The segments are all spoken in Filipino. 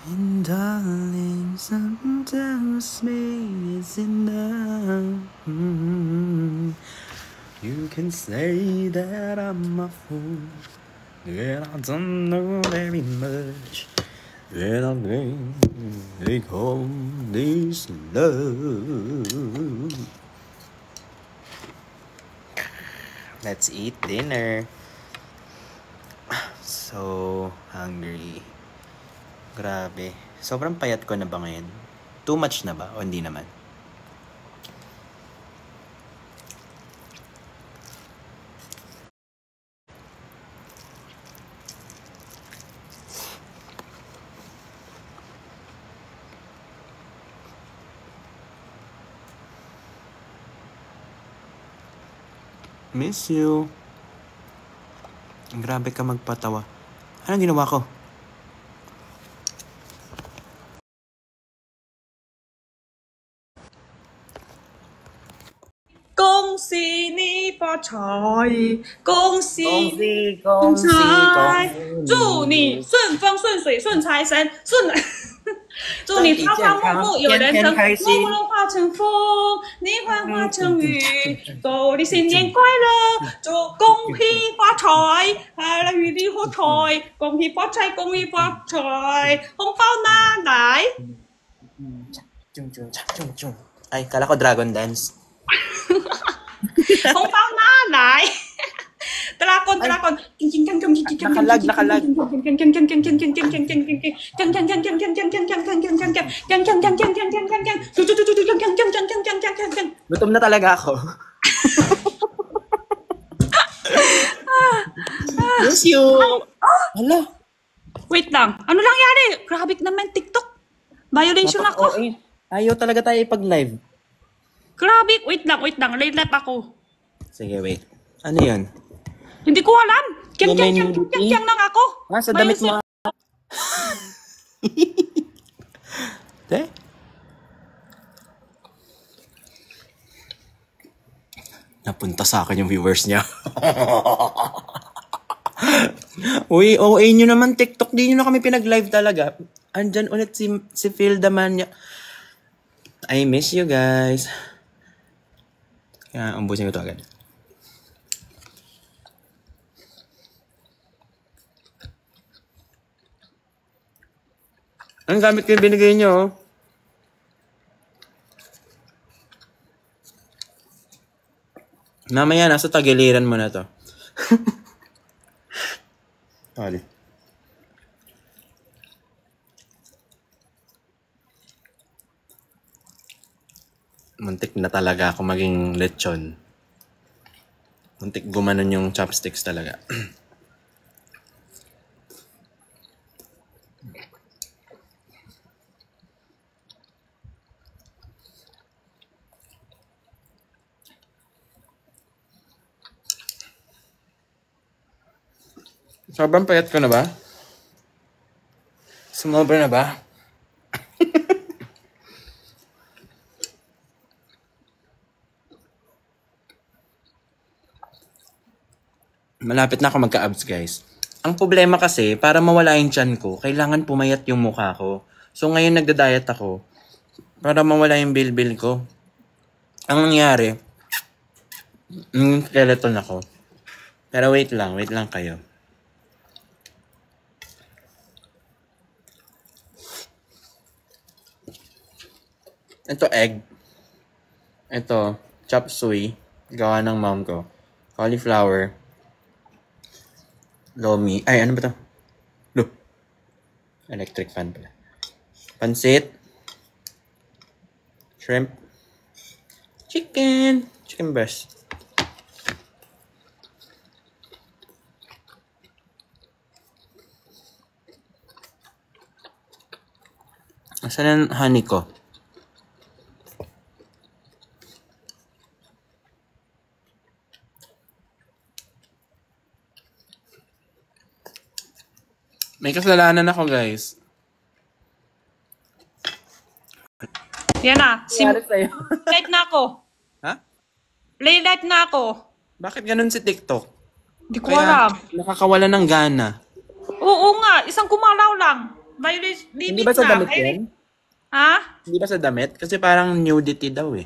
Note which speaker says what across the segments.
Speaker 1: And darling, sometimes me is enough. You can say that I'm a fool, that I don't know very much, that I'm going to call this love. Let's eat dinner. So hungry. Grabe. Sobrang payat ko na ba ngayon? Too much na ba? O hindi naman? Miss you. Grabe ka magpatawa. Anong ginawa ko?
Speaker 2: 恭喜你发财，恭喜
Speaker 1: 恭
Speaker 2: 发
Speaker 1: 喜
Speaker 2: 财，祝你顺风顺水顺财神顺，祝你发发木木有人生，木木化成风，你幻化成雨，祝你新年快乐，祝恭喜发财，与你发财，恭喜发财，恭喜发财，红包拿来。
Speaker 1: Ay, kala ko dragon dance.
Speaker 2: 红包拿来！Drakon.
Speaker 1: Nakalag. Gutom na talaga ako. Miss you. Hala.
Speaker 2: Wait lang. Ano lang yari? Grabe naman TikTok. Violation ako.
Speaker 1: Ayaw talaga tayo ipag-live.
Speaker 2: Grabe. Wait lang. Late ako.
Speaker 1: Sige, wait. Ano yun?
Speaker 2: Hindi ko alam. Kyang lang ako.
Speaker 1: Sa damit mo. Eh? Napunta sa akin yung viewers niya. Uy, OA nyo naman TikTok. Di nyo na kami pinag-live talaga. Andyan ulit si Phil Damania. I miss you guys. Kaya umbusin ko ito agad. Ang gamit ko yung binigay nyo. Mamaya nasa tagiliran mo na to. Ali. Muntik na talaga ako maging lechon. Muntik gumanon yung chopsticks talaga. Sobrang payat ko na ba? Sumobra na ba? Malapit na ako magka-abs, guys. Ang problema kasi, para mawala yung tiyan ko, kailangan pumayat yung mukha ko. So ngayon nagda-diet ako para mawala yung bilbil ko. Ang nangyari, skeleton ako. Pero wait lang kayo. Ito egg. Ito chop suey. Gawa ng mom ko. Cauliflower. Lomi. Ay, ano ba to? Look. Electric fan pala. Pansit. Shrimp. Chicken breast. Asan ang honey ko? May kasalanan ako, guys.
Speaker 2: Yan na. Late na ako.
Speaker 1: Ha?
Speaker 2: Late na ako.
Speaker 1: Bakit ganun si TikTok?
Speaker 2: Hindi ko alam.
Speaker 1: Nakakawala ng gana.
Speaker 2: Oo nga. Isang kumalaw lang. Violation,
Speaker 1: Hindi
Speaker 2: limit
Speaker 1: ba sa
Speaker 2: na.
Speaker 1: damit yan?
Speaker 2: Ha?
Speaker 1: Hindi ba sa damit? Kasi parang nudity daw eh.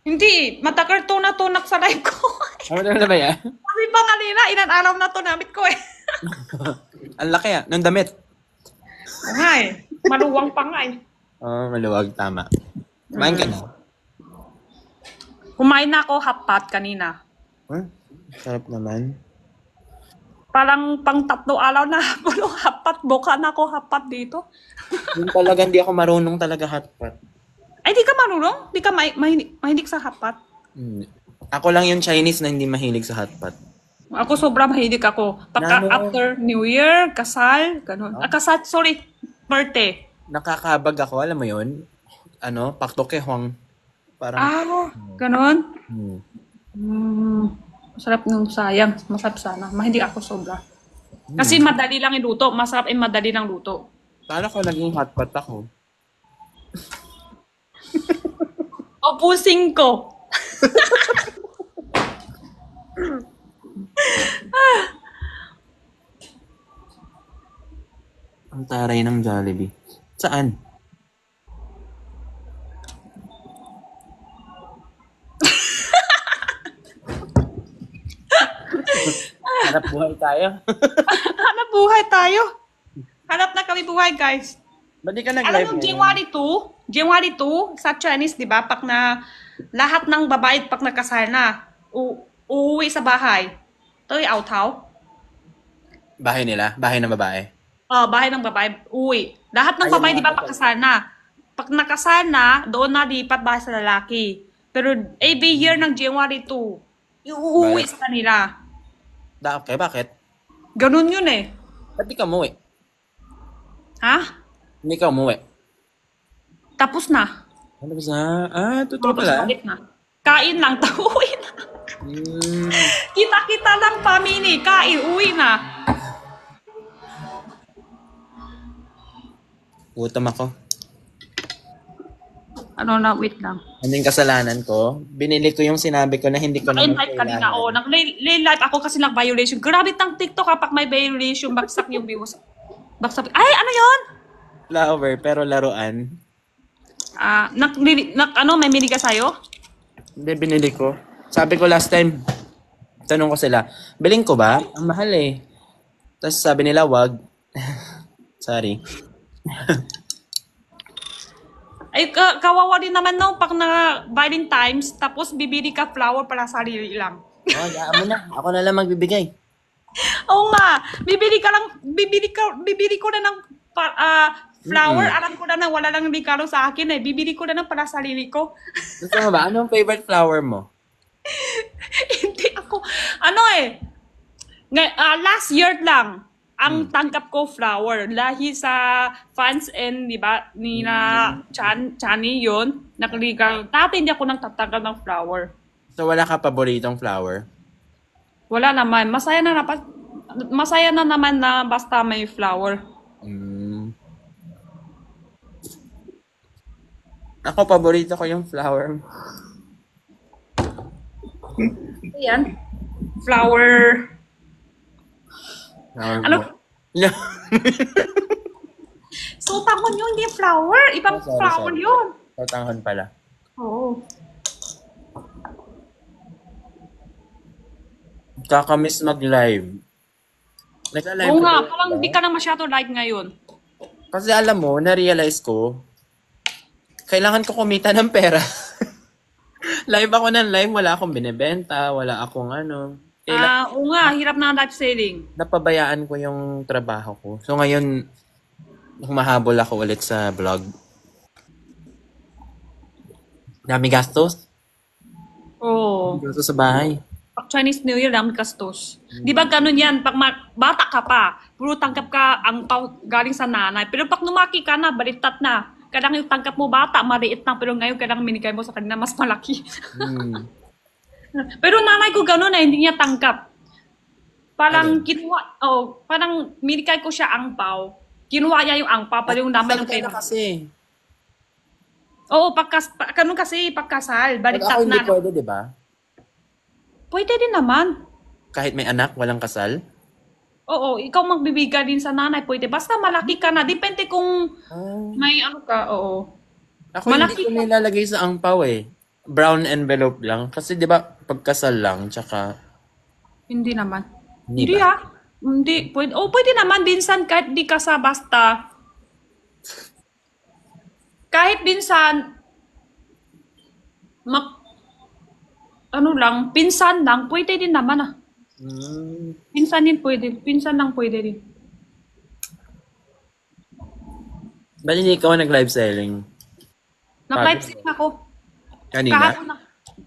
Speaker 2: Hindi, matagal to na tunak sa live ko.
Speaker 1: Ano na ba yan?
Speaker 2: Sabi pa kanina, ilan araw na to namit ko eh.
Speaker 1: Ang laki ah, ng damit.
Speaker 2: Oo nga eh. Maluwang pa nga eh.
Speaker 1: Maluwag, tama. Kumain ka na?
Speaker 2: Kumain na ako hotpot kanina.
Speaker 1: Sarap naman.
Speaker 2: Parang pang 3 araw na ako ng hotpot. Buka na ako hotpot dito.
Speaker 1: Yung talaga, hindi ako marunong talaga hotpot.
Speaker 2: Ay, di ka marunong? Di ka mahilig sa hotpot?
Speaker 1: Ako lang yung Chinese na hindi mahilig sa hotpot.
Speaker 2: Ako sobrang mahilig ako. Pagka after New Year, kasal, ganun. Kasal, sorry, birthday.
Speaker 1: Nakakabag ako, alam mo yun? Paktoke Huang. Parang,
Speaker 2: ganun? Masarap nung sayang. Masarap sana. Mahilig ako sobra. Kasi madali lang iluto. Masarap madali lang luto.
Speaker 1: paano ko naging hotpot ako?
Speaker 2: Opusing ko.
Speaker 1: Ang taray ng Jollibee. Saan? Hanap buhay tayo.
Speaker 2: Hanap buhay tayo. Hanap na kami buhay, guys.
Speaker 1: Ba't di ka
Speaker 2: Alam
Speaker 1: nag-live
Speaker 2: mo,
Speaker 1: ngayon?
Speaker 2: January 2, sa Chinese, di ba, pag na lahat ng babae, pag nakasal na, uuwi sa bahay. Ito yung autaw.
Speaker 1: Bahay nila? Bahay ng babae?
Speaker 2: Bahay ng babae, uwi. Lahat ng
Speaker 1: Ayun
Speaker 2: babae,
Speaker 1: nga,
Speaker 2: di ba, pagkasal na. Pag nakasal na, doon na lipat bahay sa lalaki. Pero every year ng January 2, uuwi sa kanila.
Speaker 1: Okay, bakit?
Speaker 2: Ganun yun eh.
Speaker 1: Ba't di ka umuwi?
Speaker 2: Ha?
Speaker 1: Hindi ka umuwi.
Speaker 2: Tapos na.
Speaker 1: Ano ba sa... totoo
Speaker 2: Tapos
Speaker 1: pala?
Speaker 2: balik na. Kain lang, uwi na. Kita-kita lang family, kain, uwi na.
Speaker 1: Gutom ako.
Speaker 2: Ano na, wait lang.
Speaker 1: Ano yung kasalanan ko? Binili ko yung sinabi ko na hindi ko naman
Speaker 2: Naka-invite kanina, nag-live ako kasi violation. Grabe tang TikTok kapag may violation, bagsak yung views. Bagsak. Ay, ano yon?
Speaker 1: Flower, pero laruan.
Speaker 2: May mili ka sa'yo?
Speaker 1: Hindi, binili ko. Sabi ko last time, tanong ko sila, biling ko ba? Ang mahal eh. Tapos sabi nila, wag. Sorry.
Speaker 2: Ay, kawawa din naman no, pag na Valentine's, tapos bibili ka flower para sarili lang.
Speaker 1: Yaan mo na. Ako na lang magbibigay.
Speaker 2: Oo nga, bibili ko na ng flower, alam ko na wala lang regalo sa akin eh. Bibili ko na ng para sarili ko.
Speaker 1: Gusto mo ba? Anong favorite flower mo?
Speaker 2: Hindi ako, last year lang, ang tangkap ko flower. Dahil sa fans and, di ba, ni na Chani yun, nakaligang, dati hindi ako nang tatangkap ng flower.
Speaker 1: So wala ka paboritong flower?
Speaker 2: Wala naman. Masaya na naman na basta may flower.
Speaker 1: Ako, paborito ko yung flower.
Speaker 2: Ayan. Flower. Ano? Sotanghon yun, hindi flower. Ibang flower yun.
Speaker 1: Sotanghon pala.
Speaker 2: Oo.
Speaker 1: Kakamiss mag-live. Nagla-live
Speaker 2: Oo
Speaker 1: ka
Speaker 2: nga,
Speaker 1: ba?
Speaker 2: parang hindi ka na masyado live ngayon.
Speaker 1: Kasi alam mo, na-realize ko, kailangan ko kumita ng pera. Live ako ng live, wala akong binibenta, wala akong ano.
Speaker 2: Oo nga, hirap na ang live selling.
Speaker 1: Napabayaan ko yung trabaho ko. So ngayon, humahabol ako ulit sa vlog. Dami gastos.
Speaker 2: Oo.
Speaker 1: Gastos sa bahay.
Speaker 2: Pag Chinese New Year, dami kastos. Di ba ganun yan? Pag bata ka pa, puro tangkap ka ang galing sa nanay. Pero pag lumaki ka na, balitat na. Kadang yung tangkap mo bata, maliit lang. Pero ngayon, kadang minigay mo sa kanila mas malaki. Pero nanay ko ganun na, hindi niya tangkap. Parang parang minigay ko siya angpaw. Kinuha niya yung angpaw, para yung naman ng pera.
Speaker 1: Kasi.
Speaker 2: Oo, ganun kasi, pagkasal,
Speaker 1: Pag
Speaker 2: balitat
Speaker 1: ako hindi
Speaker 2: na.
Speaker 1: pwede, di ba?
Speaker 2: Pwede din naman.
Speaker 1: Kahit may anak, walang kasal.
Speaker 2: Oo, ikaw magbibigay din sa nanay, pwede. Basta malaki ka na. Depende kung
Speaker 1: Oh.
Speaker 2: may ano ka, oo.
Speaker 1: Ako hindi ko nilalagay sa angpaw eh. Brown envelope lang. Kasi di ba pagkasal lang, tsaka...
Speaker 2: Hindi naman.
Speaker 1: Hindi
Speaker 2: Hindi
Speaker 1: ba?
Speaker 2: Hindi. Pwede, pwede naman dinsan kahit di ka sa basta. Kahit dinsan, mak, ano lang, pinsan lang, pwede din naman ah.
Speaker 1: Hmm.
Speaker 2: Pinsan din pwede. Pinsan lang pwede din.
Speaker 1: Ba't hindi ikaw nag-live selling?
Speaker 2: Nag-live stream ako.
Speaker 1: Kanina?
Speaker 2: Kahapon na.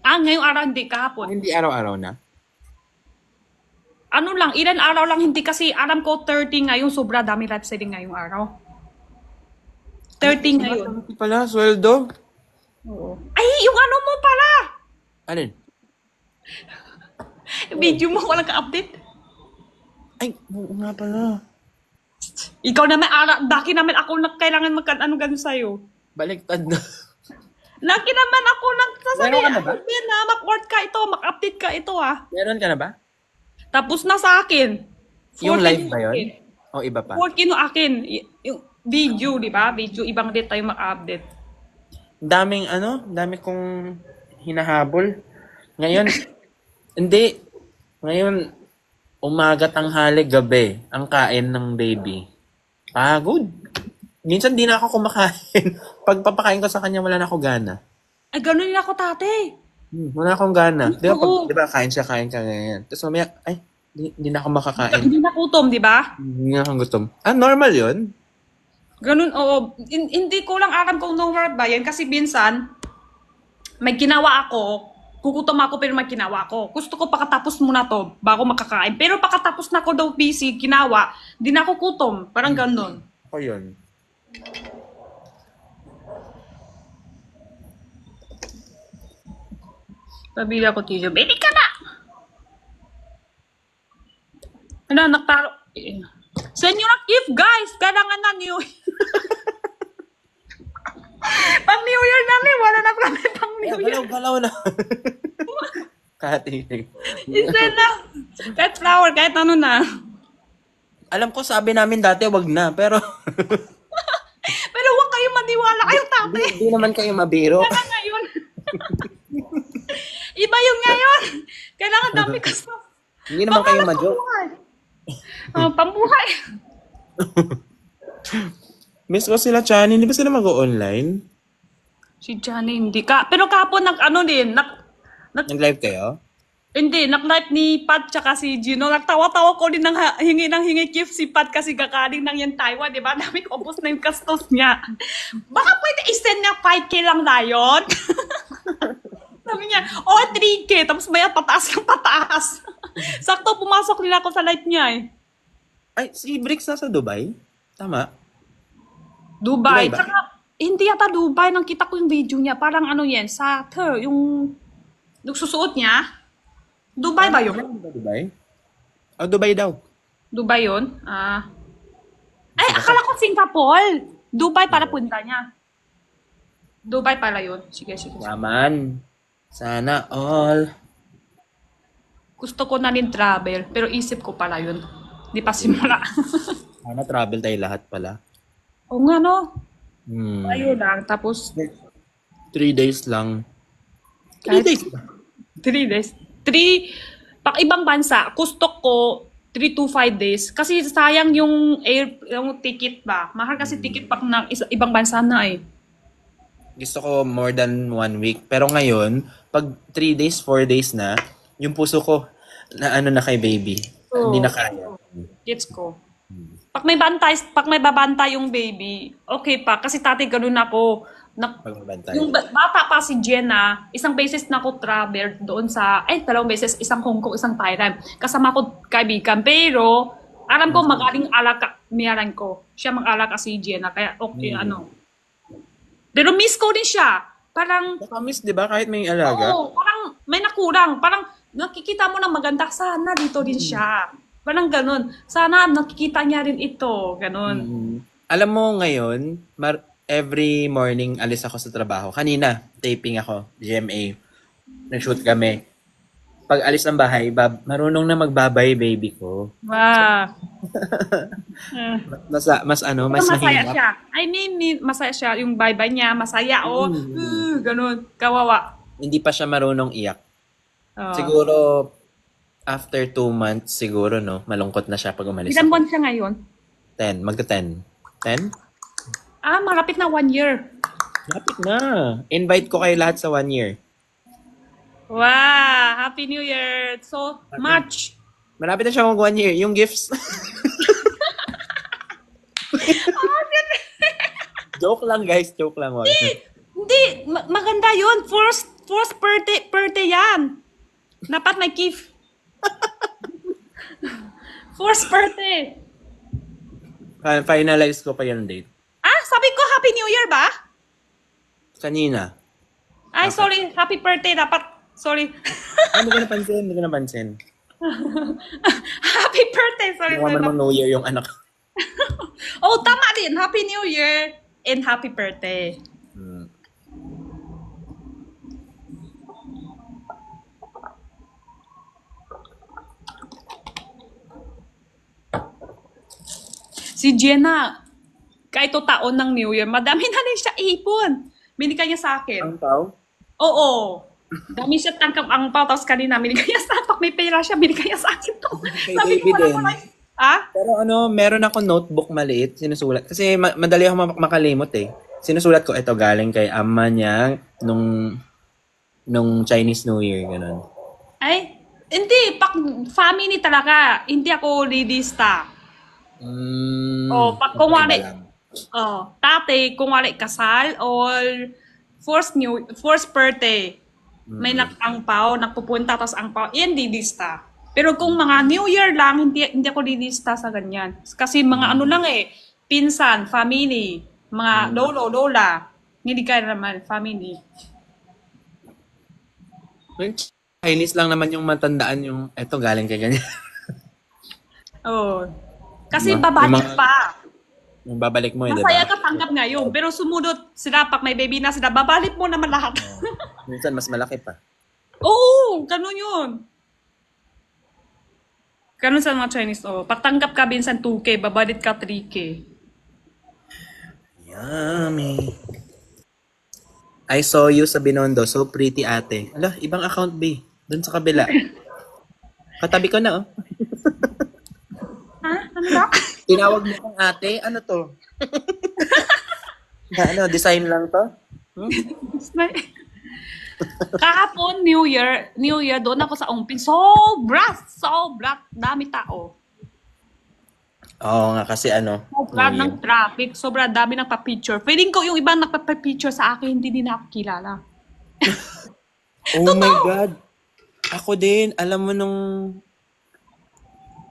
Speaker 2: Ngayong araw hindi, kahapon.
Speaker 1: Hindi araw-araw na?
Speaker 2: Ano lang, ilan araw lang, hindi kasi alam ko 30 ngayon, sobra dami live selling ngayong araw. 30 ngayon.
Speaker 1: Hindi pala, sweldo.
Speaker 2: Oo. Ay, yung ano mo pala!
Speaker 1: Alin?
Speaker 2: Video mo, walang ka-update.
Speaker 1: Ay, oo nga pala.
Speaker 2: Ikaw naman, daki naman ako kailangan magka-ano ganun sa'yo.
Speaker 1: Baliktad na.
Speaker 2: Laki naman ako nagsasabi,
Speaker 1: Meron ka na ba?
Speaker 2: na mag-work ka ito, mag-update ka ito ah.
Speaker 1: Meron ka na ba?
Speaker 2: Tapos na sa akin.
Speaker 1: Yung
Speaker 2: 14
Speaker 1: live ba yun?
Speaker 2: akin.
Speaker 1: O iba pa?
Speaker 2: 14 no akin. Yung video, di ba? Video, ibang date tayo mag-update.
Speaker 1: Daming dami kong hinahabol. Ngayon, hindi. Ngayon, umaga, tanghali, gabi, ang kain ng baby. Pagod. Minsan di na ako kumakain. Pag papakain ko sa kanya, wala na ako gana.
Speaker 2: Ay, ganun din ako tate.
Speaker 1: Wala akong gana. Di ba,
Speaker 2: Oo.
Speaker 1: di ba kain ka ganyan. Tapos mamaya, ay, di na ako makakain.
Speaker 2: Hindi na kutom, di ba?
Speaker 1: Hindi na akong gutom. Normal yun?
Speaker 2: Ganun, oo. Hindi ko lang alam kung normal ba yan. Kasi minsan, may ginawa ako, kukutom ako pero may ginawa ako. Gusto ko pakatapos muna to bago makakain. Pero pakatapos na ako daw busy, ginawa, di na ako kutom. Parang ganun.
Speaker 1: Ako yun.
Speaker 2: Pabila ko, Tijo, baby ka na! Ano, naktaro. Send nyo na gift, guys! Kailangan na New Year. Pang New Year namin, wala na kami pang New Year.
Speaker 1: Galaw na. Katinig.
Speaker 2: Instead na, kahit flower, kahit ano na.
Speaker 1: Alam ko sabi namin dati wag na, pero
Speaker 2: Pero huwag kayo maniwala, kayong tate.
Speaker 1: hindi naman kayo mabiro.
Speaker 2: Kailangan ngayon. Iba yung ngayon. Kailangan dami gusto.
Speaker 1: Hindi naman kayo ma-joke.
Speaker 2: Pambuhay.
Speaker 1: Miss ko sila, Chani. Hindi ba sila mag-online?
Speaker 2: Si Johnny, hindi ka. Pero kahapon nag-ano din,
Speaker 1: Nag-live kayo?
Speaker 2: hindi, nag-live ni Pat tsaka si Gino. Nagtawa-tawa ko din ng hingi gift si Pat kasi kakaling ng yan Taiwan, di ba? Dami ko ubos na yung gastos niya. Baka pwede i-send niya 5K lang na yun. Sabi niya, 3K, tapos maya pataas ng pataas. Sakto, pumasok nila ako sa live niya eh.
Speaker 1: Ay, si Bricks nasa Dubai? Tama.
Speaker 2: Dubai.
Speaker 1: Dubai ba?
Speaker 2: Tsaka, hindi yata Dubai. Nang kita ko yung video niya. Parang ano yan, sa yung susuot niya. Dubai ba yun?
Speaker 1: Dubai? Dubai daw.
Speaker 2: Dubai yun? Ay, akala ko Singapore. Dubai para punta niya. Dubai pala yun. Sige.
Speaker 1: Yaman. Sana all.
Speaker 2: Gusto ko na din travel, pero isip ko pala yun. Di pa simula.
Speaker 1: Sana travel tayo lahat pala.
Speaker 2: Oo nga no.
Speaker 1: Hmm.
Speaker 2: Ayun lang. Tapos,
Speaker 1: 3 days lang. 3
Speaker 2: Kahit-
Speaker 1: days?
Speaker 2: 3 days. 3, pag ibang bansa, gusto ko 3 to 5 days. Kasi sayang yung yung ticket ba. Mahal kasi ticket pag ng ibang bansa na eh.
Speaker 1: Gusto ko more than 1 week. Pero ngayon, pag 3 days, 4 days na, yung puso ko, na na kay baby.
Speaker 2: Oo.
Speaker 1: Hindi na kaya.
Speaker 2: Gets ko. Pag may babantay yung baby, okay pa. Kasi tati ganun ako.
Speaker 1: Pagbabantay.
Speaker 2: Yung bata pa si Jenna, isang beses na ako travel doon sa, dalawang beses, isang Hong Kong, isang Thailand. Kasama ko kaibigan. Pero, alam ko magaling alaka, miyaran ko. Siya mag-alaka si Jenna. Kaya okay, Pero miss ko din siya. Parang,
Speaker 1: Nakamiss, di ba? Kahit may alaga.
Speaker 2: oo, parang may nakurang. Parang nakikita mo na maganda. Sana dito din siya. Parang ganun. Sana nakikita niya rin ito. Ganun.
Speaker 1: Alam mo ngayon, every morning alis ako sa trabaho. Kanina, taping ako, GMA. Nag-shoot kami. Pag alis ng bahay, marunong na magbabay baby ko.
Speaker 2: Wow.
Speaker 1: Mas ano, mas
Speaker 2: Masaya
Speaker 1: mahirap.
Speaker 2: siya. I mean, masaya siya. Yung bye-bye niya, masaya. Ganun. Kawawa.
Speaker 1: Hindi pa siya marunong iyak.
Speaker 2: Oh.
Speaker 1: Siguro, after 2 months, siguro, no? Malungkot na siya pag umalis
Speaker 2: Ilan
Speaker 1: ako.
Speaker 2: buwan siya ngayon?
Speaker 1: 10. Magka-10. 10?
Speaker 2: Malapit na 1 year.
Speaker 1: Lapit na. Invite ko kayo lahat sa 1 year.
Speaker 2: Wow! Happy New Year! So, March.
Speaker 1: Malapit na siya mag 1 year. Yung gifts. Joke lang, guys. Joke lang. Wag.
Speaker 2: Hindi, maganda yun. First birthday yan. Dapat may gift. First birthday.
Speaker 1: Finalize ko pa yung date.
Speaker 2: Sabi ko Happy New Year ba?
Speaker 1: Kanina.
Speaker 2: Ay, sorry. Happy birthday. Dapat, sorry.
Speaker 1: Hindi ko napansin. Hindi ko napansin.
Speaker 2: Happy birthday. Sorry.
Speaker 1: Hindi naman New Year yung anak.
Speaker 2: Tama din. Happy New Year and happy birthday. Si Jenna, kahit taon ng New Year, madami na rin siya ipon. Binigay niya sa akin.
Speaker 1: Ang tao?
Speaker 2: Oo. Dami siya tangkap ang pao. Tapos kanina, binigay niya sa akin. May pera siya, binigay niya sa akin to.
Speaker 1: Kay
Speaker 2: Sabi ko,
Speaker 1: David din.
Speaker 2: Pero
Speaker 1: Meron ako notebook maliit, sinusulat. Kasi madali ako makalimot eh. Sinusulat ko, ito galing kay ama niya nung Chinese New Year, ganun.
Speaker 2: Ay, hindi. Family talaga. Hindi ako lidista. Pag kumari, tate, kumari kasal or first birthday, may nakangpaw, nagpupunta, tapos angpaw, yan lidista. Pero kung mga New Year lang, hindi ako lidista sa ganyan. Kasi mga ano lang pinsan, family, mga lolo, lola, hindi ka naman, family.
Speaker 1: Chinese lang naman yung matandaan yung, eto galing kay ganyan.
Speaker 2: Kasi babalik pa.
Speaker 1: Yung babalik mo diba?
Speaker 2: Masaya ka tanggap ngayon. Pero sumunod sila, pag may baby na sila, babalik mo naman lahat.
Speaker 1: Minsan mas malaki pa.
Speaker 2: Oo, ganun yun. Ganun sa mga Chinese. Pagtanggap ka minsan 2K, babalik ka 3K.
Speaker 1: Yummy. I saw you sa Binondo. So pretty, ate. Ala, ibang account, B. Doon sa kabila. Katabi ko na,
Speaker 2: Ano ba?
Speaker 1: Tinawag mo kong ate? Ano to? Design lang to?
Speaker 2: Kahapon, New Year, doon ako sa Ongpin. Sobra, dami tao.
Speaker 1: Oo nga, kasi
Speaker 2: Sobra ng traffic, sobra dami nagpa-picture. Feeling ko yung ibang nagpa-picture sa akin, hindi din ako kilala.
Speaker 1: Oh my God. Ako din, alam mo nung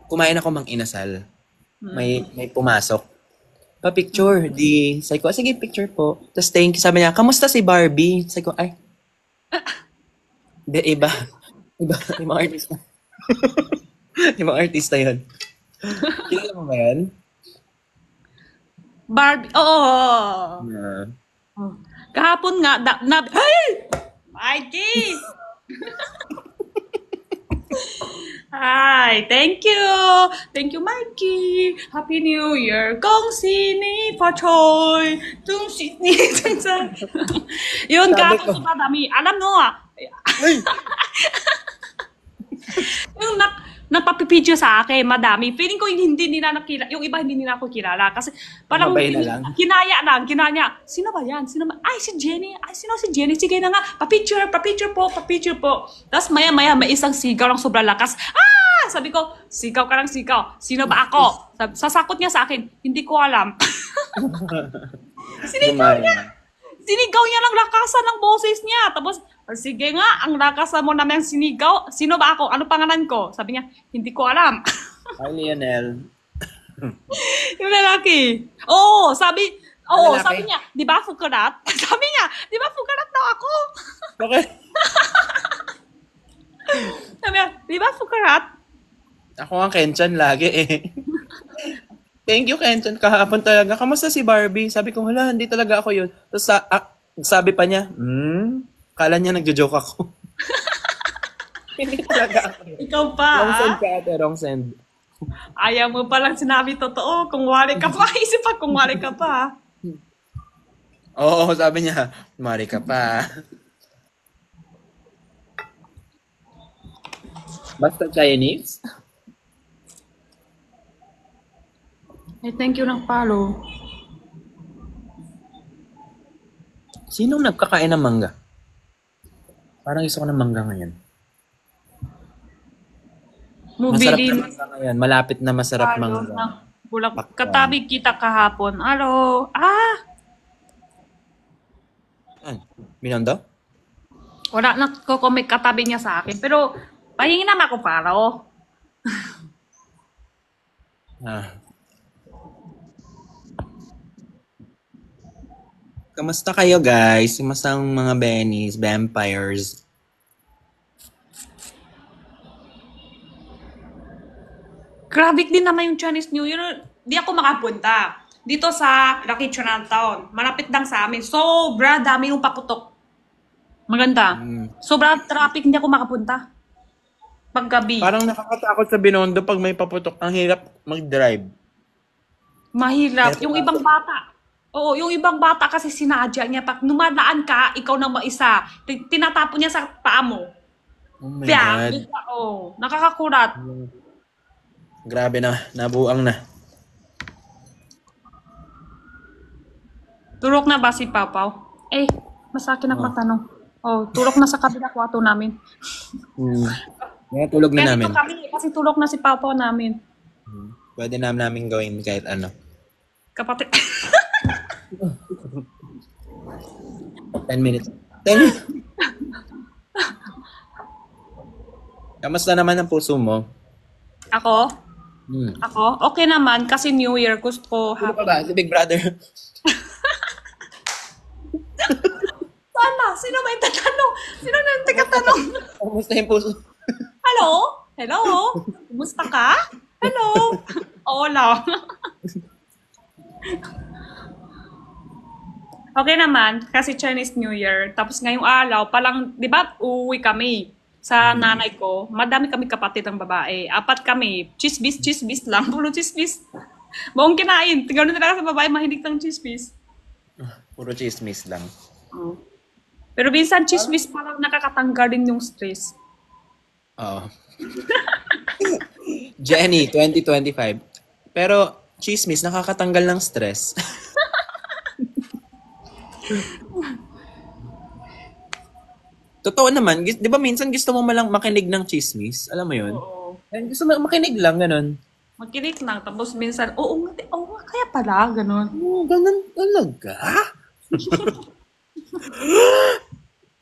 Speaker 1: kumain ako mang inasal, may pumasok. Pa-picture. Sabi ko, sige, picture po. Tapos thank you. Sabi niya, kamusta si Barbie? Sabi ko, ay. Hindi, iba. Ibang artista. Ibang artista yun. Kilala mo ba yan?
Speaker 2: Barbie, oo. Kahapon nga, hey! Mikey! Hi, thank you. Thank you, Mikey. Happy New Year. Gong si ni pa choy. Tung si ni tung sa. Yun ka, madami. Alam mo yung nagpapipidyo sa akin, madami. Feeling ko hindi nila nakilala. Yung iba hindi nila ako kilala. Kasi parang kinaya. Sino ba yan? Ay, si Jenny. Ay, sino si Jenny? Sige na nga. Pa-picture po. Tapos maya-maya may isang sigaw ng sobrang lakas. Sabi ko, sigaw ka ng sigaw. Sino ba ako? Sasakot niya sa akin. Hindi ko alam. Sinigaw niya ng lakasan ng boses niya. Tapos, sige nga, ang lakasan mo naman sinigaw. Sino ba ako? Ano pangalan ko? Sabi niya, hindi ko alam.
Speaker 1: Hi, Lionel.
Speaker 2: Yung lalaki. Sabi niya, di ba fukarat? Sabi niya, di ba fukarat daw ako?
Speaker 1: Okay.
Speaker 2: Sabi niya, di ba fukarat?
Speaker 1: Ako ang Kenchan lagi Thank you, Kenchan. Kahapon talaga. Kamusta si Barbie? Sabi ko, hala, hindi talaga ako yun. Tapos sabi pa niya, kala niya nagjo-joke ako. Hindi talaga ako.
Speaker 2: Ikaw pa,
Speaker 1: Wrong send ka ate, wrong send.
Speaker 2: Ayaw mo palang sinabi totoo. Kung wari ka pa, isip pa kung wari ka pa.
Speaker 1: Oo, sabi niya, mari ka pa. Basta Chinese?
Speaker 2: Thank you ng follow.
Speaker 1: Sinong nagkakain ng mangga? Parang gusto ko ng mangga ngayon. Masarap
Speaker 2: Mubili
Speaker 1: na mangga ngayon. Malapit na masarap mangga.
Speaker 2: Bulak. Katabi kita kahapon. Alo.
Speaker 1: Minondo?
Speaker 2: Wala na ko may katabi niya sa akin. Pero, pahingin naman ako paro.
Speaker 1: Kamusta kayo guys? Kamusta ang mga Bennies, vampires?
Speaker 2: Grabe din naman yung Chinese New Year. Di ako makapunta. Dito sa Lucky Chinatown. Malapit lang sa amin. Sobra dami yung paputok. Maganda. Sobra traffic, hindi ako makapunta. Paggabi.
Speaker 1: Parang nakakatakot sa Binondo pag may paputok. Ang hirap mag-drive.
Speaker 2: Mahirap. Yung ibang bata. Oo, yung ibang bata kasi sinadya niya. Pag numadaan ka, ikaw na maisa. Tinatapon niya sa paa mo.
Speaker 1: Oh my God.
Speaker 2: Nakakakulat.
Speaker 1: Grabe na. Nabuang na.
Speaker 2: Turok na ba si Papaw? Mas akin ang matanong. Turok na sa kabila kwarto namin.
Speaker 1: Tulog na namin.
Speaker 2: Kasi tulog na si Papaw namin.
Speaker 1: Pwede namin gawin kahit ano.
Speaker 2: Kapatid.
Speaker 1: 10 minutes. 10. Kamusta naman ang puso mo?
Speaker 2: Ako? Ako? Okay naman kasi New Year gusto ko.
Speaker 1: Sino pa ba? Si Big Brother?
Speaker 2: Sana? Sino ba yung tatanong? Sino na yung tatanong?
Speaker 1: Kamusta yung puso?
Speaker 2: Hello? Hello? Kumusta ka? Hello? Hola. Okay naman, kasi Chinese New Year. Tapos ngayong araw, palang, di ba, uuwi kami sa nanay ko. Madami kami kapatid ng babae. 4 kami. Chismis lang. Puro chismis. Buong kinain. Tingnan na talaga sa babae, mahilig ng chismis.
Speaker 1: Puro chismis lang.
Speaker 2: Pero minsan, chismis parang nakakatanggal din yung stress.
Speaker 1: Oo. Jenny, 2025. Pero, chismis, nakakatanggal ng stress. Totoo naman, di ba minsan gusto mo malang makinig ng chismis? Alam mo yun?
Speaker 2: Oo.
Speaker 1: Gusto mo makinig lang, ganun.
Speaker 2: Makinig lang. Tapos minsan, oo nga, kaya pala, ganun.
Speaker 1: Ganun talaga?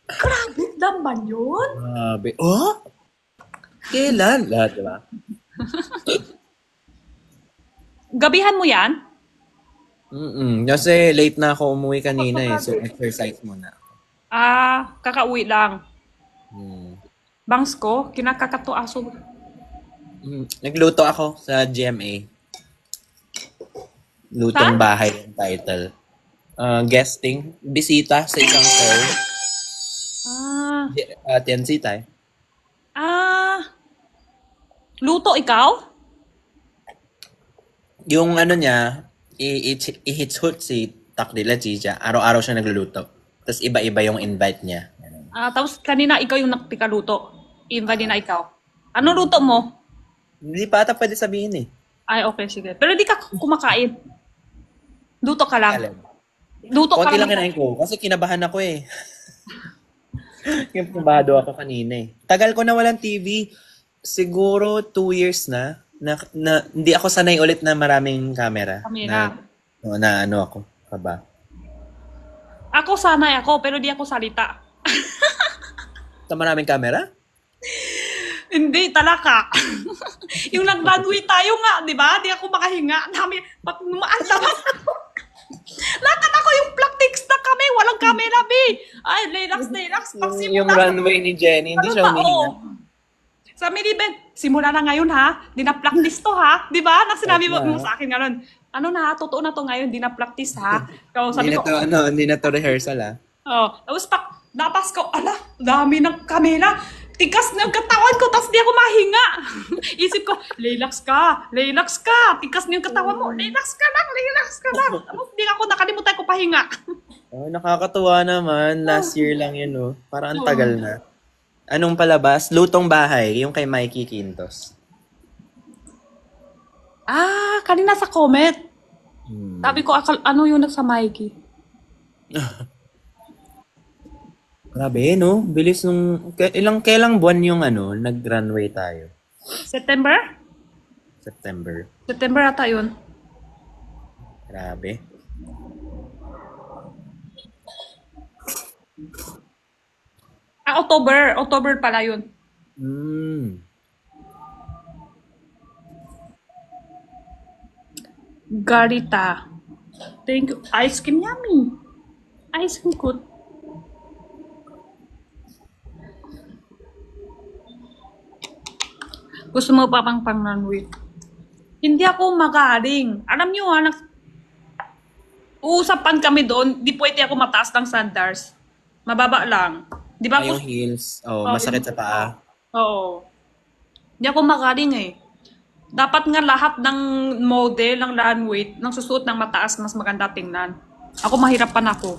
Speaker 2: Grabe naman yun.
Speaker 1: Grabe. Oh? Kailan? Lahat, diba?
Speaker 2: Gabihan mo yan?
Speaker 1: Kasi late na ako umuwi kanina eh. So, exercise muna.
Speaker 2: Kakauwi lang. Bangs ko, kinakakatuaso.
Speaker 1: Nagluto ako sa GMA. Lutong bahay yung title. Guesting. Bisita sa isang show. Tiensita eh.
Speaker 2: Luto ikaw?
Speaker 1: Yung ano niya, i-hits-hoot si Takdila Chicha. Araw-araw siya nagluluto. Tapos iba-iba yung invite niya.
Speaker 2: Tapos kanina ikaw yung nagpikaluto. Invite na ikaw. Ano luto mo?
Speaker 1: Hindi pa ata pwede sabihin eh.
Speaker 2: Ay, okay, sige. Pero di ka kumakain. Luto ka lang. Luto ka
Speaker 1: Konti lang
Speaker 2: lang.
Speaker 1: kinain ko. Kasi kinabahan ako eh. Kinabahado ako kanina eh. Tagal ko na walang TV. Siguro 2 years na hindi ako sanay ulit na maraming camera. Na ano ako. Kaba.
Speaker 2: Ako sanay ako, pero di ako salita.
Speaker 1: Sa maraming camera?
Speaker 2: Hindi, talaka. Yung nag-graduate tayo nga, di ba? Di ako makahinga. Pag lumaalabas ako. Lakad ako yung practice na kami. Walang camera, B. Ay, relax.
Speaker 1: Yung runway ni Jenny, hindi siya humihinga.
Speaker 2: Sa Milibet, simula na ngayon ha. Di na practice to ha. Di ba? Sinabi mo sa akin ngayon. Ano na, totoo na to ngayon. Di na practice ha. Sabi ko,
Speaker 1: hindi na to rehearsal ha.
Speaker 2: Tapos napas ko, dami ng kamera. Tigas na yung katawan ko, tapos di ako mahinga. Isip ko, relax ka. Tigas na yung katawan mo, relax ka lang. Tapos di ako nakalimutan ko pahinga.
Speaker 1: Oh, nakakatuwa naman. Last year lang yun, oh. Parang ang tagal na. Anong palabas? Lutong Bahay, yung kay Mikey Quintos.
Speaker 2: Kanina sa comment. Sabi ko, ano yung nagsa Mikey?
Speaker 1: Grabe, no? Bilis nung... Kailang buwan yung nag-runway tayo?
Speaker 2: September? September ata yun.
Speaker 1: Grabe.
Speaker 2: October. October pala yun. Garita. Thank you. Ice cream yummy. Ice cream good. Gusto mo pa pang runway? Hindi ako magaling. Alam nyo uusapan kami doon, di pwede ako mataas ng standards. Mababa lang. Di ba?
Speaker 1: Yung heels. Masakit sa paa.
Speaker 2: Oo. Hindi ako magaling eh. Dapat nga lahat ng model, ng runway, ng susuot ng mataas, mas maganda tingnan. Ako mahirapan ako.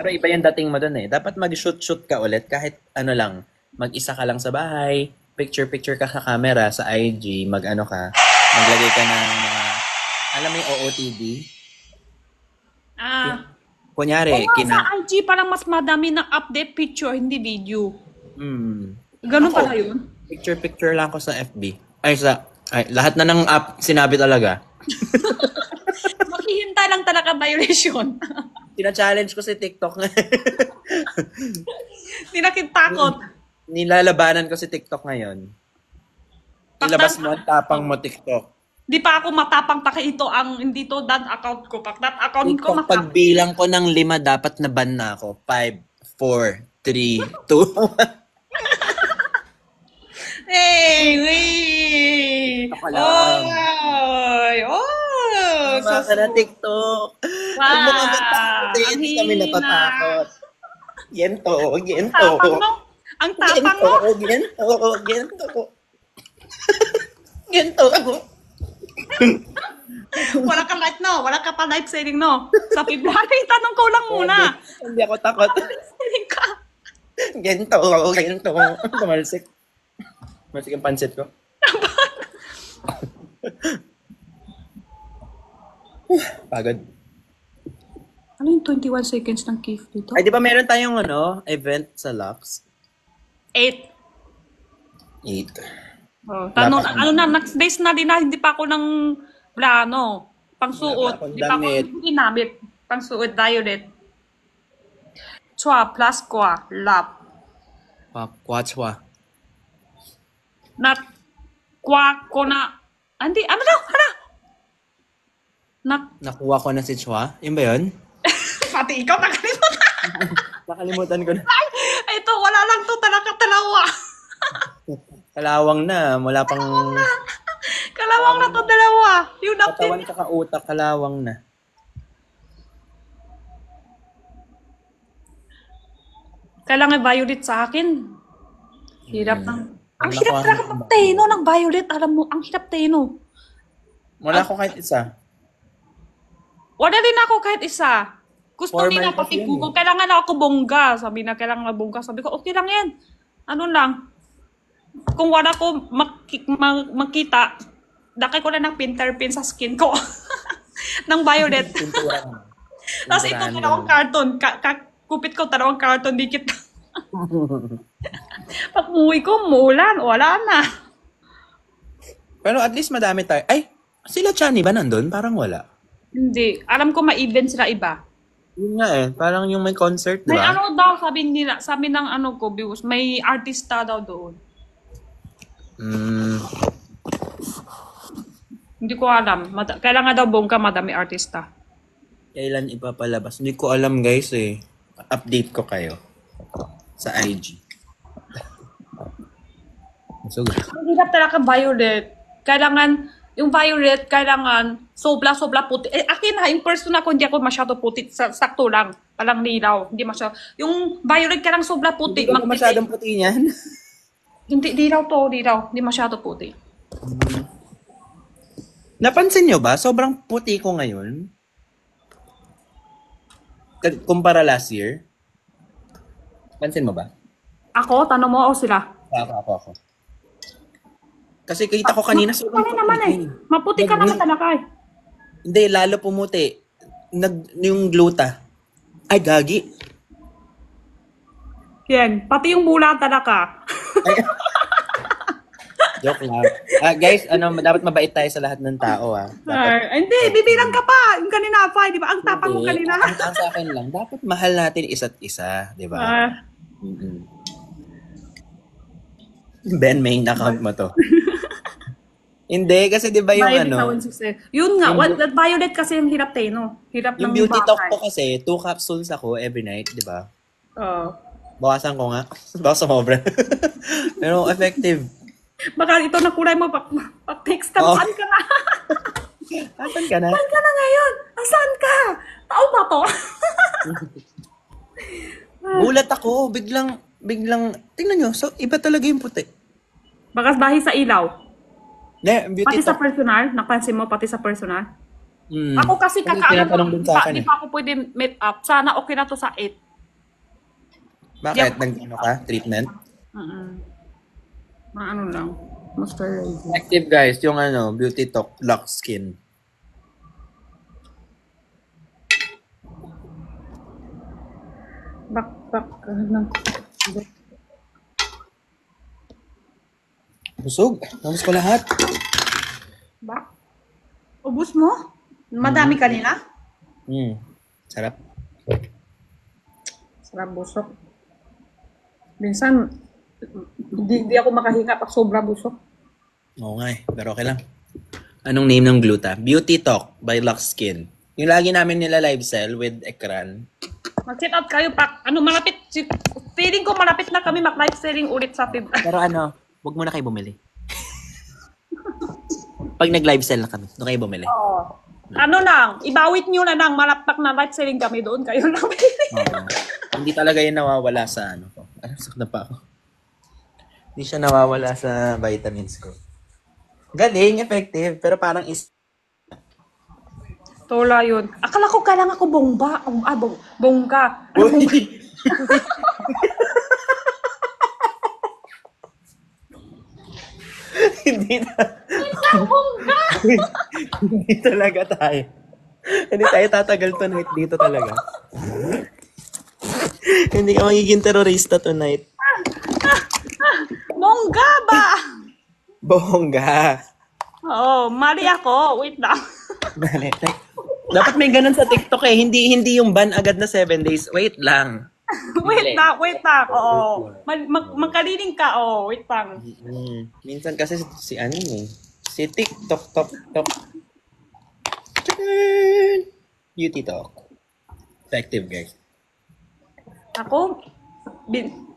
Speaker 1: Pero iba yung dating mo doon eh. Dapat mag-shoot ka ulit kahit lang. Mag-isa ka lang sa bahay, picture ka sa camera, sa IG, maglagay ka ng alam mo yung OOTD? Kunyari,
Speaker 2: sa IG parang mas madami ng update picture, hindi video. Ganun pala yun?
Speaker 1: Picture lang ko sa FB. Lahat na ng app sinabi talaga.
Speaker 2: Maghihintay lang talaga violation.
Speaker 1: Tina-challenge ko si TikTok na.
Speaker 2: Tinakitakot.
Speaker 1: Nilalabanan ko si TikTok ngayon. Ilabas mo, tapang mo TikTok.
Speaker 2: Di pa ako matapang ito ang hindi to dat account ko. Pag dat account
Speaker 1: TikTok,
Speaker 2: ko matapang.
Speaker 1: pagbilang ko ng 5, dapat na ban na ako. 5, 4, 3, 2, 1.
Speaker 2: Hey, wait!
Speaker 1: Tama ka na, TikTok. Wow! Ang mga matakot eh. Hindi kami natatakot. Gento.
Speaker 2: Tapang mo? Ang tapang mo?
Speaker 1: Gento ako.
Speaker 2: Wala ka live, no? Wala ka pa live selling, no? Sa February, tanong ko lang muna.
Speaker 1: Hindi ako takot.
Speaker 2: Selling ka.
Speaker 1: Gento. Tumalsik. Masik ang pansit ko. Pagod.
Speaker 2: Ano yung 21 seconds ng Keith dito?
Speaker 1: Ay, di ba meron tayong event sa Lux?
Speaker 2: 8.
Speaker 1: 8.
Speaker 2: Tanong, next days na din na, hindi pa ako ng plano. Pangsuot. Hindi pa ako ginamit. Pangsuot, violet. Chua, plus kwa, lap.
Speaker 1: Chwa.
Speaker 2: Nat, kwa ko na, hindi, ano daw,
Speaker 1: Nakuha ko na si Chwa? Yun ba yun?
Speaker 2: Pati ikaw, nakalimutan.
Speaker 1: Nakalimutan ko na.
Speaker 2: Ay, ito, wala lang to, dalawa.
Speaker 1: Kalawang na, wala pang...
Speaker 2: Kalawang na to, dalawa. Yung napin.
Speaker 1: Katawan ka utak, kalawang na.
Speaker 2: Kailangan violet sa akin. Hirap ng... Ang hirap talaga mag-teno ng violet. Alam mo, ang hirap teno.
Speaker 1: Wala ko kahit isa.
Speaker 2: Wala din ako kahit isa. Gusto nila pati Google. Kailangan ako bongga. Sabi na, kailangan na bongga. Sabi ko, okay lang yan. Ano lang. Kung wala ko makita, dakay ko lang ng pinterpin sa skin ko. ng violet. Tapos ito, dalawang carton. Kupit ko, dalawang carton. Dikit. Pag umuwi ko, muulan. Wala na.
Speaker 1: Pero at least madami tayo. Ay, sila Chani ba nandun? Parang wala.
Speaker 2: Hindi. Alam ko ma-event sila iba.
Speaker 1: Yun nga eh. Parang yung may concert, di
Speaker 2: May
Speaker 1: ba?
Speaker 2: ano daw, sabi ng ko, views, may artista daw doon. Hindi ko alam. Kailangan daw bongga, madami artista.
Speaker 1: Kailan ipapalabas? Hindi ko alam guys eh. Update ko kayo. Sa IG. So,
Speaker 2: Ang hirap talaga violet. Kailangan Yung violet, kailangan sobra-sobra puti. Eh, akin ha, in person ako, hindi ako masyado puti. Sakto lang. Palang lilaw. Hindi masyado. Yung violet, kailangan sobra puti.
Speaker 1: Hindi ka masyadong puti niyan.
Speaker 2: Hindi, lilaw to, lilaw. Hindi masyado puti.
Speaker 1: Napansin nyo ba? Sobrang puti ko ngayon. Kumpara last year. Pansin mo ba?
Speaker 2: Ako, tanong mo o sila?
Speaker 1: Ako. Kasi kita ko kanina sobrang
Speaker 2: puti naman eh. Maputi ka naman talaga eh.
Speaker 1: Hindi, lalo pumuti. Yung gluta. Ay, gagi.
Speaker 2: Yan, pati yung bula talaga.
Speaker 1: Joke lang. Guys, dapat mabait tayo sa lahat ng tao
Speaker 2: Hindi, bibilang ka pa. Yung kanina pa, di ba? Ang tapang mo kanina.
Speaker 1: Ang sa akin lang, dapat mahal natin isa't isa, di ba? Ben, main account mo to. Hindi, kasi di ba yung
Speaker 2: Yun nga, violet kasi yung hirap tayo, no? Hirap
Speaker 1: yung
Speaker 2: ng
Speaker 1: beauty
Speaker 2: bakay.
Speaker 1: talk ko kasi, 2 capsules ako every night, di ba? Bawasan ko nga. Baka sumobra. Pero effective.
Speaker 2: Baka ito na kulay mo, pag-text ka, saan ka na?
Speaker 1: Asan ka na?
Speaker 2: Saan ka na ngayon? Saan ka? Tao ba to?
Speaker 1: Gulat ako, biglang, tingnan nyo, so iba talaga yung puti.
Speaker 2: Baka dahil sa ilaw.
Speaker 1: Beauty
Speaker 2: Pati sa
Speaker 1: talk.
Speaker 2: personal, napansin mo, pati sa personal. Ako kasi
Speaker 1: tinatanong din sa akin
Speaker 2: hindi pa ako pwede meet up. Sana okay na to sa 8.
Speaker 1: Bakit? Nag-ano ka? Treatment?
Speaker 2: Ano lang. Moisturizer.
Speaker 1: Active guys, yung Beauty Talk Lock Skin.
Speaker 2: Bak.
Speaker 1: Busog. Namus ko lahat.
Speaker 2: Bak? Ubus mo? Madami kanina?
Speaker 1: Sarap.
Speaker 2: Sarap busok. Minsan, hindi ako makahinga pag sobra busok.
Speaker 1: Oo nga pero okay lang. Anong name ng gluta? Beauty Talk by Lux Skin. Yung lagi namin nila live sell with ekran.
Speaker 2: Mag-check out kayo pa. Malapit. Feeling ko malapit na kami mag-live selling ulit sa Fib.
Speaker 1: Pero wag muna kayo bumili. Pag nag-live sell na kami, doon kayo bumili.
Speaker 2: Ibawit nyo na lang, malapit na live selling kami doon. Kayo na
Speaker 1: Hindi talaga yun nawawala sa ko. Sakit na pa ako. Hindi siya nawawala sa vitamins ko. Galing, effective, pero parang
Speaker 2: Tola yun. Akala ko kailangan ako bongga.
Speaker 1: Hindi na.
Speaker 2: Bongga!
Speaker 1: Hindi talaga tayo. Hindi tayo tatagal tonight dito talaga. Hindi ka magiging terorista tonight.
Speaker 2: Bongga ba?
Speaker 1: Bongga.
Speaker 2: Oo, mali ako. Wait lang.
Speaker 1: Dapat may ganun sa TikTok eh. Hindi yung ban agad na 7 days. Wait lang.
Speaker 2: wait lang. Oo. Magkaliling ka. Wait lang.
Speaker 1: Minsan kasi si TikTok. Beauty Talk. Effective, guys.
Speaker 2: Ako,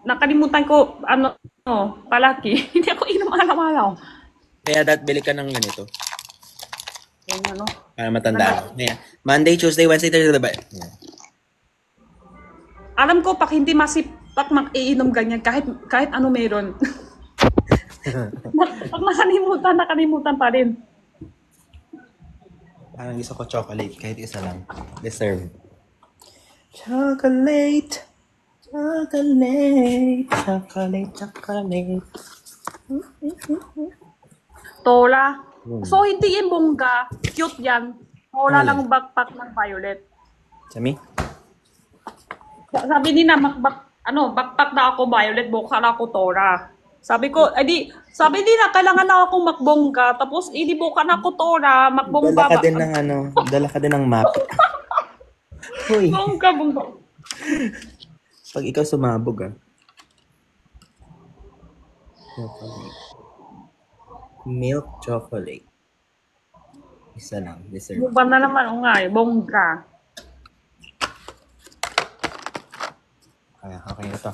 Speaker 2: nakalimutan ko, palaki. Hindi ako inom araw-araw.
Speaker 1: Kaya bili ka ng ganito.
Speaker 2: Yung
Speaker 1: Para matanda. Monday, Tuesday, Wednesday, Thursday, ba?
Speaker 2: Alam ko, pag hindi masipak mag-iinom ganyan, kahit ano meron. Pag nakalimutan pa rin.
Speaker 1: Parang gusto ko chocolate, kahit isa lang. Deserve. Chocolate.
Speaker 2: Tola. So, hindi yung bongga. Cute yan. Tola lang backpack ng violet.
Speaker 1: Sami?
Speaker 2: Sabi nila, backpack na ako violet, buka na ako Tora. Sabi ko, sabi nila, kailangan na akong makbongga. Tapos, buka na ako Tora, makbongga.
Speaker 1: Dala ka din ng map. Hoy.
Speaker 2: Bongga.
Speaker 1: Pag ikaw sumabog, Milk chocolate. Isa lang. Dessert.
Speaker 2: Buka na naman, bongga.
Speaker 1: Okay na to.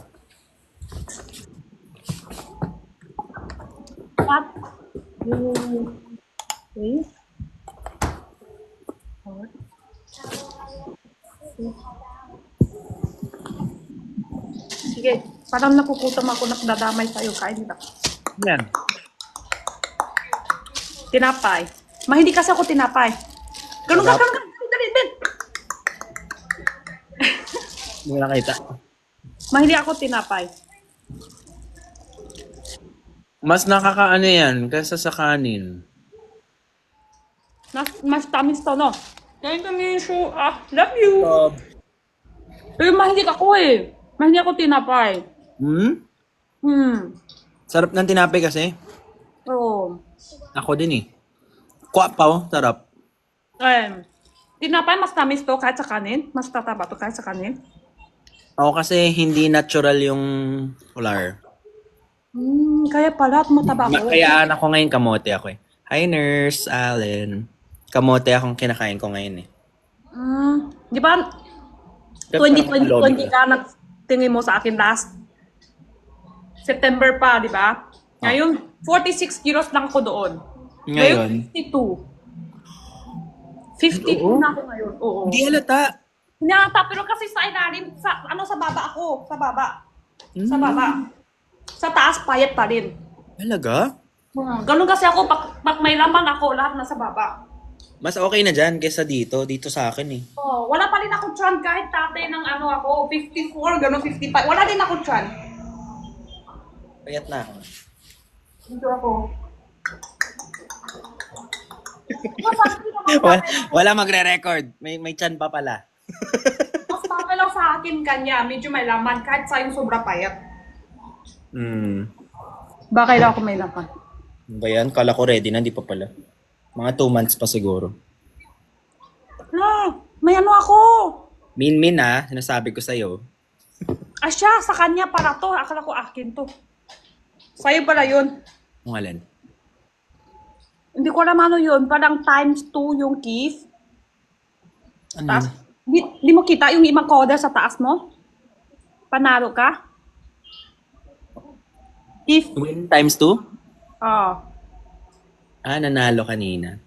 Speaker 2: What? Okay. Sige, parang nakukutom ako na nadamay sa'yo. Kain nila.
Speaker 1: Yan.
Speaker 2: Tinapay. Hindi kasi ako tinapay. Ganun ka, ganun ka. Dali, Ben.
Speaker 1: Hindi mo nakita.
Speaker 2: Hindi ako tinapay.
Speaker 1: Mas nakakaano yan kaysa sa kanin.
Speaker 2: Mas tamis to, no? Thank you, love you. Pero mahilig ako eh. Mahilig ako tinapay.
Speaker 1: Sarap ng tinapay kasi.
Speaker 2: Oo.
Speaker 1: Ako din eh. Kwapaw, sarap.
Speaker 2: Tinapay mas tamis to kahit sa kanin. Mas tataba to kahit sa kanin.
Speaker 1: Ako kasi hindi natural yung flour.
Speaker 2: Kaya pala mataba ako.
Speaker 1: Kayaan ako ngayon kamote ako eh. Hi Nurse Allen. Kamote akong kinakain ko ngayon eh.
Speaker 2: Di ba 2020 ka nagtingin mo sa akin last September pa, di ba? Ngayon, 46 kilos lang ako doon.
Speaker 1: Ngayon?
Speaker 2: 52 na ako ngayon. Oo.
Speaker 1: Hindi halata.
Speaker 2: Hindi halata, pero kasi sa ilalim, sa baba ako. Sa baba. Sa baba. Sa taas, payat pa rin.
Speaker 1: Talaga?
Speaker 2: Ganun kasi ako, pag may laman ako, lahat nasa baba.
Speaker 1: Mas okay na dyan kesa dito. Dito sa akin eh.
Speaker 2: Wala pa rin ako tiyan kahit tatay ng ako, 54, gano'n 55. Wala din ako tiyan.
Speaker 1: Payat na ako.
Speaker 2: Dito ako.
Speaker 1: Wala magre-record. May chan pa pala.
Speaker 2: Mas bagay lang sa akin kanya. Medyo may laman kahit sa yung sobra payat. Bagay lang ako may laman.
Speaker 1: Ba yan? Kala ko ready na. Di pa pala. Mga 2 months pa siguro.
Speaker 2: May ako.
Speaker 1: Min ah. Sinasabi ko sa'yo.
Speaker 2: Siya, sa kanya para to. Akala ko akin to. Sa'yo pala yun.
Speaker 1: Ang alin?
Speaker 2: Hindi ko alam ano yun. Parang times 2 yung keys.
Speaker 1: Ano?
Speaker 2: Taas, di mo kita yung imang coder sa taas mo? Panalo ka? If?
Speaker 1: Win times 2? Nanalo kanina.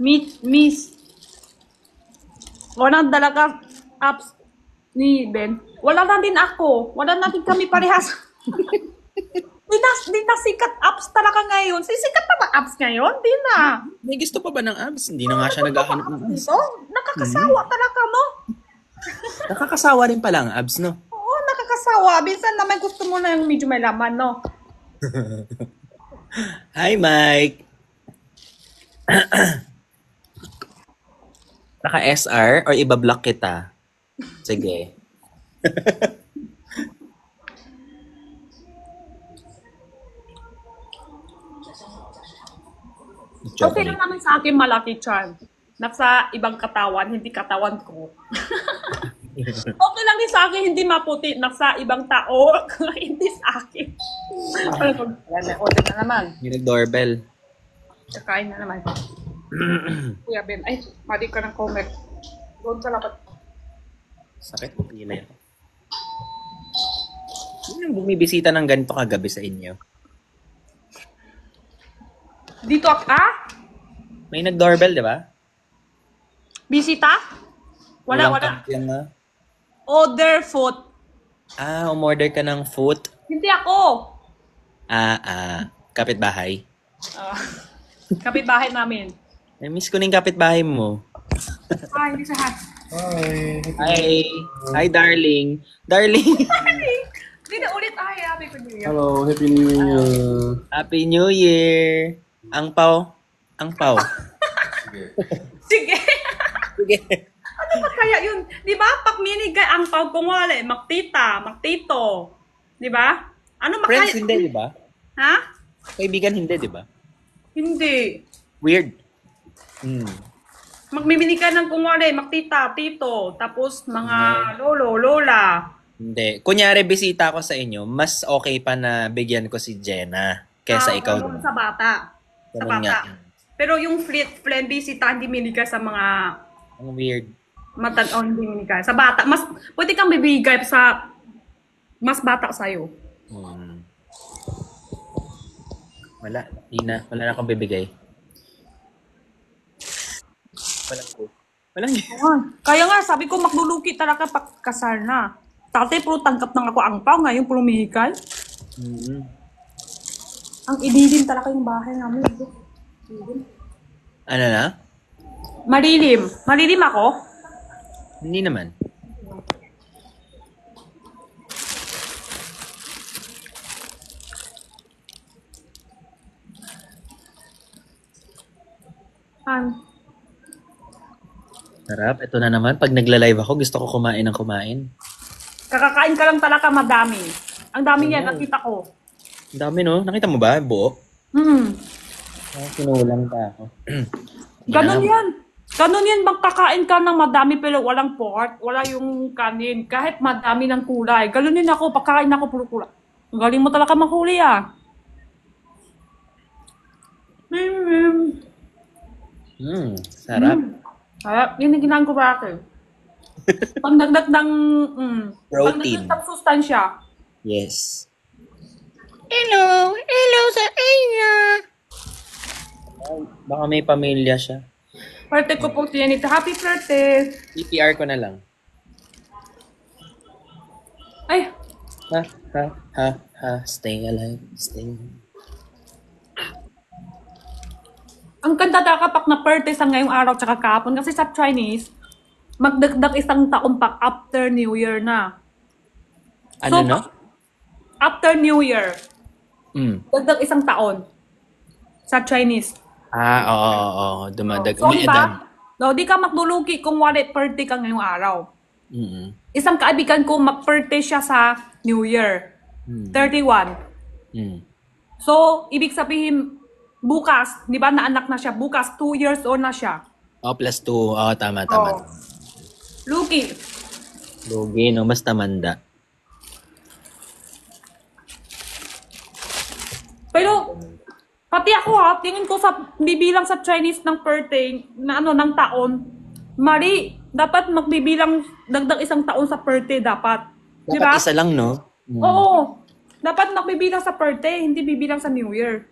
Speaker 2: Miss. Walang dalaga apps ni Ben. Wala na din ako. Wala na din kami parehas. Di na sikat apps talaga ngayon. Sikat na ba apps ngayon? Di na.
Speaker 1: May gusto pa ba ng abs? Hindi na nga siya naghahanap ng abs.
Speaker 2: Nakakasawa talaga, no?
Speaker 1: Nakakasawa rin pala ang abs, no?
Speaker 2: Oo, nakakasawa. Minsan naman gusto mo na yung medyo may laman, no?
Speaker 1: Hi, Mike! Naka-SR or iba-block kita? Sige.
Speaker 2: Okay lang naman sa akin malaki chan. Nasa ibang katawan, hindi katawan ko. Okay lang din sa akin, hindi maputi. Nasa ibang tao, hindi sa akin. Order na naman.
Speaker 1: Yung nag-doorbell.
Speaker 2: Kakain na naman. Kuya Ben, mali ka ng comment. Doon ka lapat.
Speaker 1: Sakit mo pila yan. Sino yung bumibisita ng ganito kagabi sa inyo?
Speaker 2: Dito
Speaker 1: May nag-doorbell, di ba?
Speaker 2: Bisita? Wala.
Speaker 1: Yan na.
Speaker 2: Order food.
Speaker 1: Umorder ka ng food?
Speaker 2: Hindi ako.
Speaker 1: Kapitbahay.
Speaker 2: Kapitbahay namin.
Speaker 1: Miss ko na yung kapitbahay mo.
Speaker 2: Hindi siya.
Speaker 1: Hi, darling. Darling.
Speaker 2: Hindi na ulit. Happy New Year.
Speaker 3: Hello, Happy New Year.
Speaker 1: Happy New Year. Ang pao.
Speaker 2: Sige.
Speaker 1: Sige.
Speaker 2: Ano ba kaya yun? Di ba? Pag minigay ang pag kungwale, magtita, magtito. Di ba? Ano makaya?
Speaker 1: Friends hindi, di ba?
Speaker 2: Ha?
Speaker 1: Kaibigan hindi, di ba?
Speaker 2: Hindi.
Speaker 1: Weird.
Speaker 2: Magmimili ka ng kungwale, magtita, tito, tapos mga lolo, lola.
Speaker 1: Hindi. Kunyari, bisita ako sa inyo, mas okay pa na bigyan ko si Jenna kesa ikaw.
Speaker 2: Ganun sa bata. Sa
Speaker 1: Ganun
Speaker 2: bata.
Speaker 1: nga.
Speaker 2: Pero yung friend bisita, hindi minigay sa mga
Speaker 1: Ang weird.
Speaker 2: hindi minigay. Sa bata, pwede kang bibigay sa mas bata sa'yo.
Speaker 1: Wala. Hindi na. Wala na akong bibigay. Walang go. Walang
Speaker 2: Kaya nga, sabi ko magluluki talaga pagkasal na. Dati puro tanggap ng ako angpaw, ngayon puro mihikal.
Speaker 1: Mm-hmm.
Speaker 2: Ang ididin talaga yung bahay namin.
Speaker 1: Ano na?
Speaker 2: Malilim. Malilim ako?
Speaker 1: Hindi naman. Sarap. Ito na naman. Pag nagla-live ako, gusto ko kumain ng kumain.
Speaker 2: Kakakain ka lang talaga madami. Ang dami yan, nakita ko.
Speaker 1: Ang dami, no? Nakita mo ba? Buo? Sinulang pa ako.
Speaker 2: Ganon yan. Ganon yan, magkakain ka ng madami pero walang pork, wala yung kanin. Kahit madami ng kulay. Ganon din ako, pagkain ako puro kulay. Ang galing mo talaga mahuli ah.
Speaker 1: Sarap.
Speaker 2: Sarap. Yun yung ginahan ko ba akin. Pagdagdag ng
Speaker 1: Protein.
Speaker 2: pagdagdag ng sustansya.
Speaker 1: Yes. Hello! Hello sa inyo! Baka may pamilya siya.
Speaker 2: Birthday ko po tinanita. Happy birthday!
Speaker 1: PPR ko na lang.
Speaker 2: Ay,
Speaker 1: Stay alive. Stay alive.
Speaker 2: ang ganda dapat na birthday sa ngayong araw tsaka kahapon. Kasi sa Chinese, magdagdag isang taon pa after New Year na.
Speaker 1: Ano no?
Speaker 2: After New Year, dagdag isang taon sa Chinese.
Speaker 1: Oo. Dumadag.
Speaker 2: So,
Speaker 1: May
Speaker 2: diba? No, di ka maglulugi kung wallet birthday ka ngayong araw. Isang kaibigan ko, mag-birthday siya sa New Year. 31. So, ibig sabihin, bukas, di ba naanak na siya? Bukas, 2 years old na siya.
Speaker 1: Plus 2. Tama.
Speaker 2: Lugi.
Speaker 1: Lugi, no? Basta manda.
Speaker 2: Pero, pati ako ha, tingin ko sa bibilang sa Chinese ng birthday, na ng taon, mali, dapat magbibilang dagdag isang taon sa birthday dapat. Di ba?
Speaker 1: Dapat isa lang, no?
Speaker 2: Oo. Dapat magbibilang sa birthday, hindi bibilang sa New Year.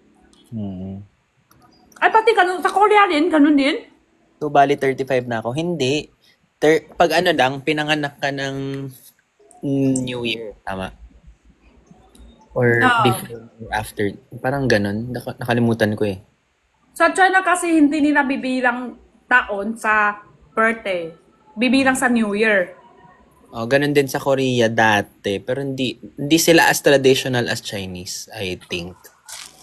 Speaker 2: Ay, pati ganun, sa Korea din, ganun din.
Speaker 1: So, bali 35 na ako. Hindi. Pag ano lang, pinanganak ka ng New Year. Tama. Or before or after. Parang ganun. Nakalimutan ko eh.
Speaker 2: Sa China kasi hindi nila bibilang taon sa birthday. Bibilang sa New Year.
Speaker 1: Ganun din sa Korea dati. Pero hindi sila as traditional as Chinese, I think.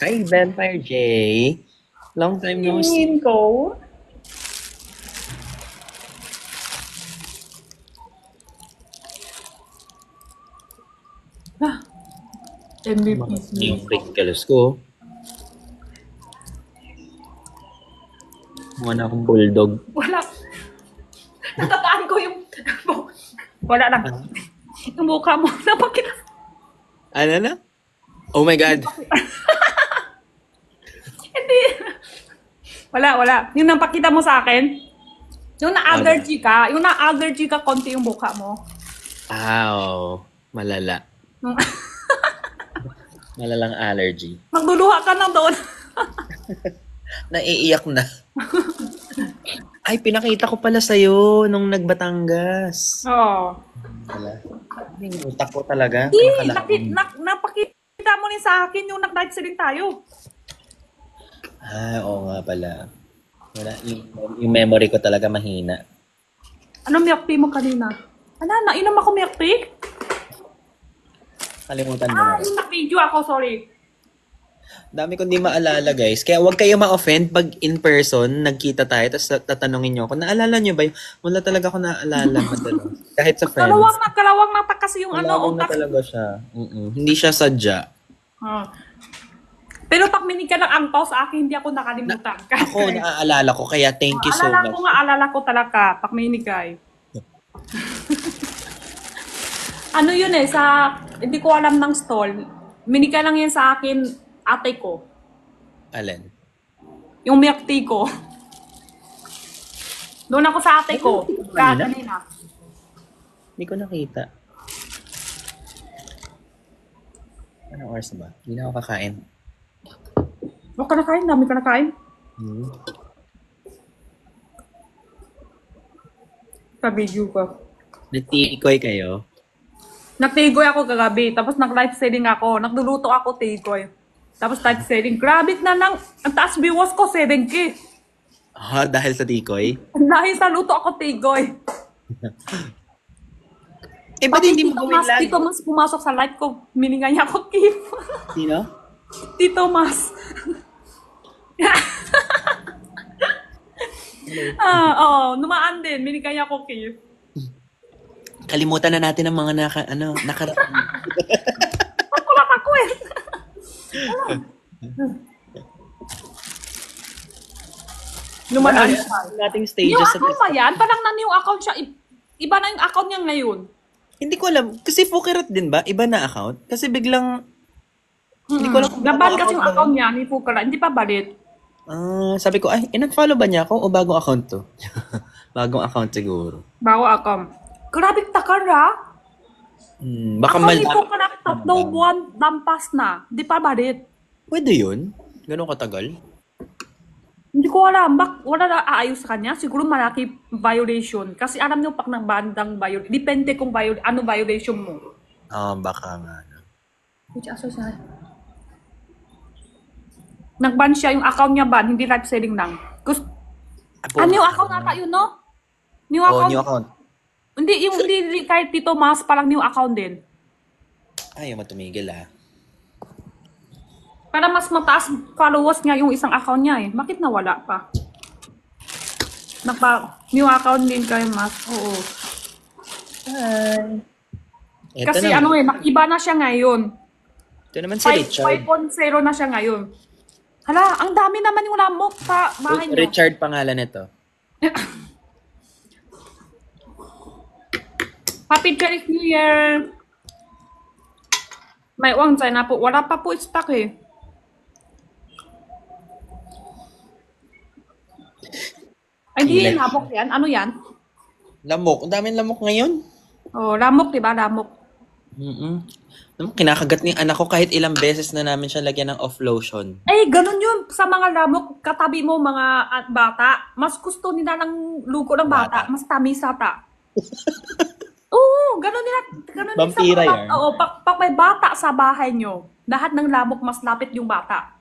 Speaker 1: Hi, Vampire J. Long time no see.
Speaker 2: Tingin ko. MVP.
Speaker 1: Yung wrinkles ko. Mukha na akong bulldog.
Speaker 2: Wala. Natataan ko yung... Wala lang. Yung mukha mo. Napakita.
Speaker 1: Ano na? Oh my God.
Speaker 2: Hindi. Wala. Yung napakita mo sa akin, yung na-allergy ka, konti yung mukha mo.
Speaker 1: Malala. Malalang allergy.
Speaker 2: Magluluha ka na doon.
Speaker 1: Naiiyak na. Ay, pinakita ko pala sa'yo nung nagbatangas.
Speaker 2: Oo.
Speaker 1: Wala. Yung utak ko talaga.
Speaker 2: Napakita mo rin sa akin yung nag-live din tayo.
Speaker 1: Oo nga pala. Wala. Yung memory ko talaga mahina.
Speaker 2: Anong milk tea mo kanina? Nainom ako milk tea?
Speaker 1: Kalimutan mo na.
Speaker 2: Yung na-video ako, sorry.
Speaker 1: Dami kong di maalala, guys. Kaya huwag kayo ma-offend pag in person, nagkita tayo, tapos tatanungin nyo ako, naalala nyo ba yun? Wala talaga ako naalala. Kahit sa friends.
Speaker 2: Kalawang na kasi yung
Speaker 1: Kalawang na talaga siya. Hindi siya sadya.
Speaker 2: Pero pag minig ka ng angpaw sa akin, hindi ako nakalimutan.
Speaker 1: Ako, naaalala ko, kaya thank you so much.
Speaker 2: Alala ko talaga, pag minig ay. Ano yun hindi ko alam ng stall. Minig ka lang yan sa akin, ate ko.
Speaker 1: Alin?
Speaker 2: Yung milk tea ko. Doon ako sa ate ko. Kanina.
Speaker 1: Hindi ko nakita. Anong oras ba? Hindi na ako kakain.
Speaker 2: ka na kain? Dami ka na kain? Sa video ko.
Speaker 1: Nagtikoy kayo?
Speaker 2: Nagtigoy ako kagabi, tapos nag-live selling ako. Nagluluto ako, tigoy. Tapos live selling. Grabe na lang. Ang taas viewers ko, 7K.
Speaker 1: Ah, dahil sa tikoy?
Speaker 2: Dahil sa luto ako, tigoy.
Speaker 1: Ba't hindi mo gawin lang?
Speaker 2: Tito Mas pumasok sa live ko. Miningay niya ako, Kim.
Speaker 1: Sino?
Speaker 2: Tito Mas. Numaan din. Miningay niya ako, Kim.
Speaker 1: Kalimutan na natin ang mga nakarating.
Speaker 2: Nakulat ako eh. Lumadaan siya.
Speaker 1: Nating
Speaker 2: New
Speaker 1: stages.
Speaker 2: account ba yan? Parang na new account siya. Iba na yung account niya ngayon.
Speaker 1: Hindi ko alam. Kasi Fukirat din ba? Iba na account? Kasi biglang... Hindi ko alam kung
Speaker 2: Naban kasi yung account niya ni Fukara. Hindi pa balit.
Speaker 1: Sabi ko, ay, nag-follow ba niya ako o bagong account to? Bagong account siguro.
Speaker 2: Bago account. Grabe takara.
Speaker 1: Baka
Speaker 2: Ako ni Fukara tatlong buwan lampas na. Hindi pa balit.
Speaker 1: Pwede yun? Ganun katagal?
Speaker 2: Hindi ko alam. Wala na aayos sa kanya. Siguro malaki violation. Kasi alam niyo pag ng bandang violation. Depende kung ano violation mo.
Speaker 1: Baka nga.
Speaker 2: Which associate? Nag-ban siya. Yung account niya ban. Hindi live selling lang. New account ata yun, no? New account.
Speaker 1: New account.
Speaker 2: Hindi kahit Tito Mas, parang new account din.
Speaker 1: Ayaw matumigil
Speaker 2: Para mas mataas followers niya yung isang account niya eh. Bakit nawala pa? New account din kay Mas. Oo.
Speaker 1: Hi.
Speaker 2: Kasi iba na siya ngayon.
Speaker 1: Ito naman si Richard.
Speaker 2: 5.0 na siya ngayon. Hala, ang dami naman yung lamok sa bahay niyo.
Speaker 1: Richard pangalan nito.
Speaker 2: Happy Chinese New Year! May uwang dyan na po. Wala pa po stock eh. Ay, hindi lamok yan. Ano yan?
Speaker 1: Lamok. Ang daming lamok ngayon.
Speaker 2: Oh, lamok, diba? Lamok.
Speaker 1: Kinakagat ni anak ko kahit ilang beses na namin siya lagyan ng off lotion.
Speaker 2: Eh, ganun yun. Sa mga lamok, katabi mo mga bata, mas gusto nila ng lugo ng bata. Mas tamis ata. Oo, ganun nila.
Speaker 1: Vampira yan.
Speaker 2: Oo, pag may bata sa bahay nyo, lahat ng lamok mas lapit yung bata.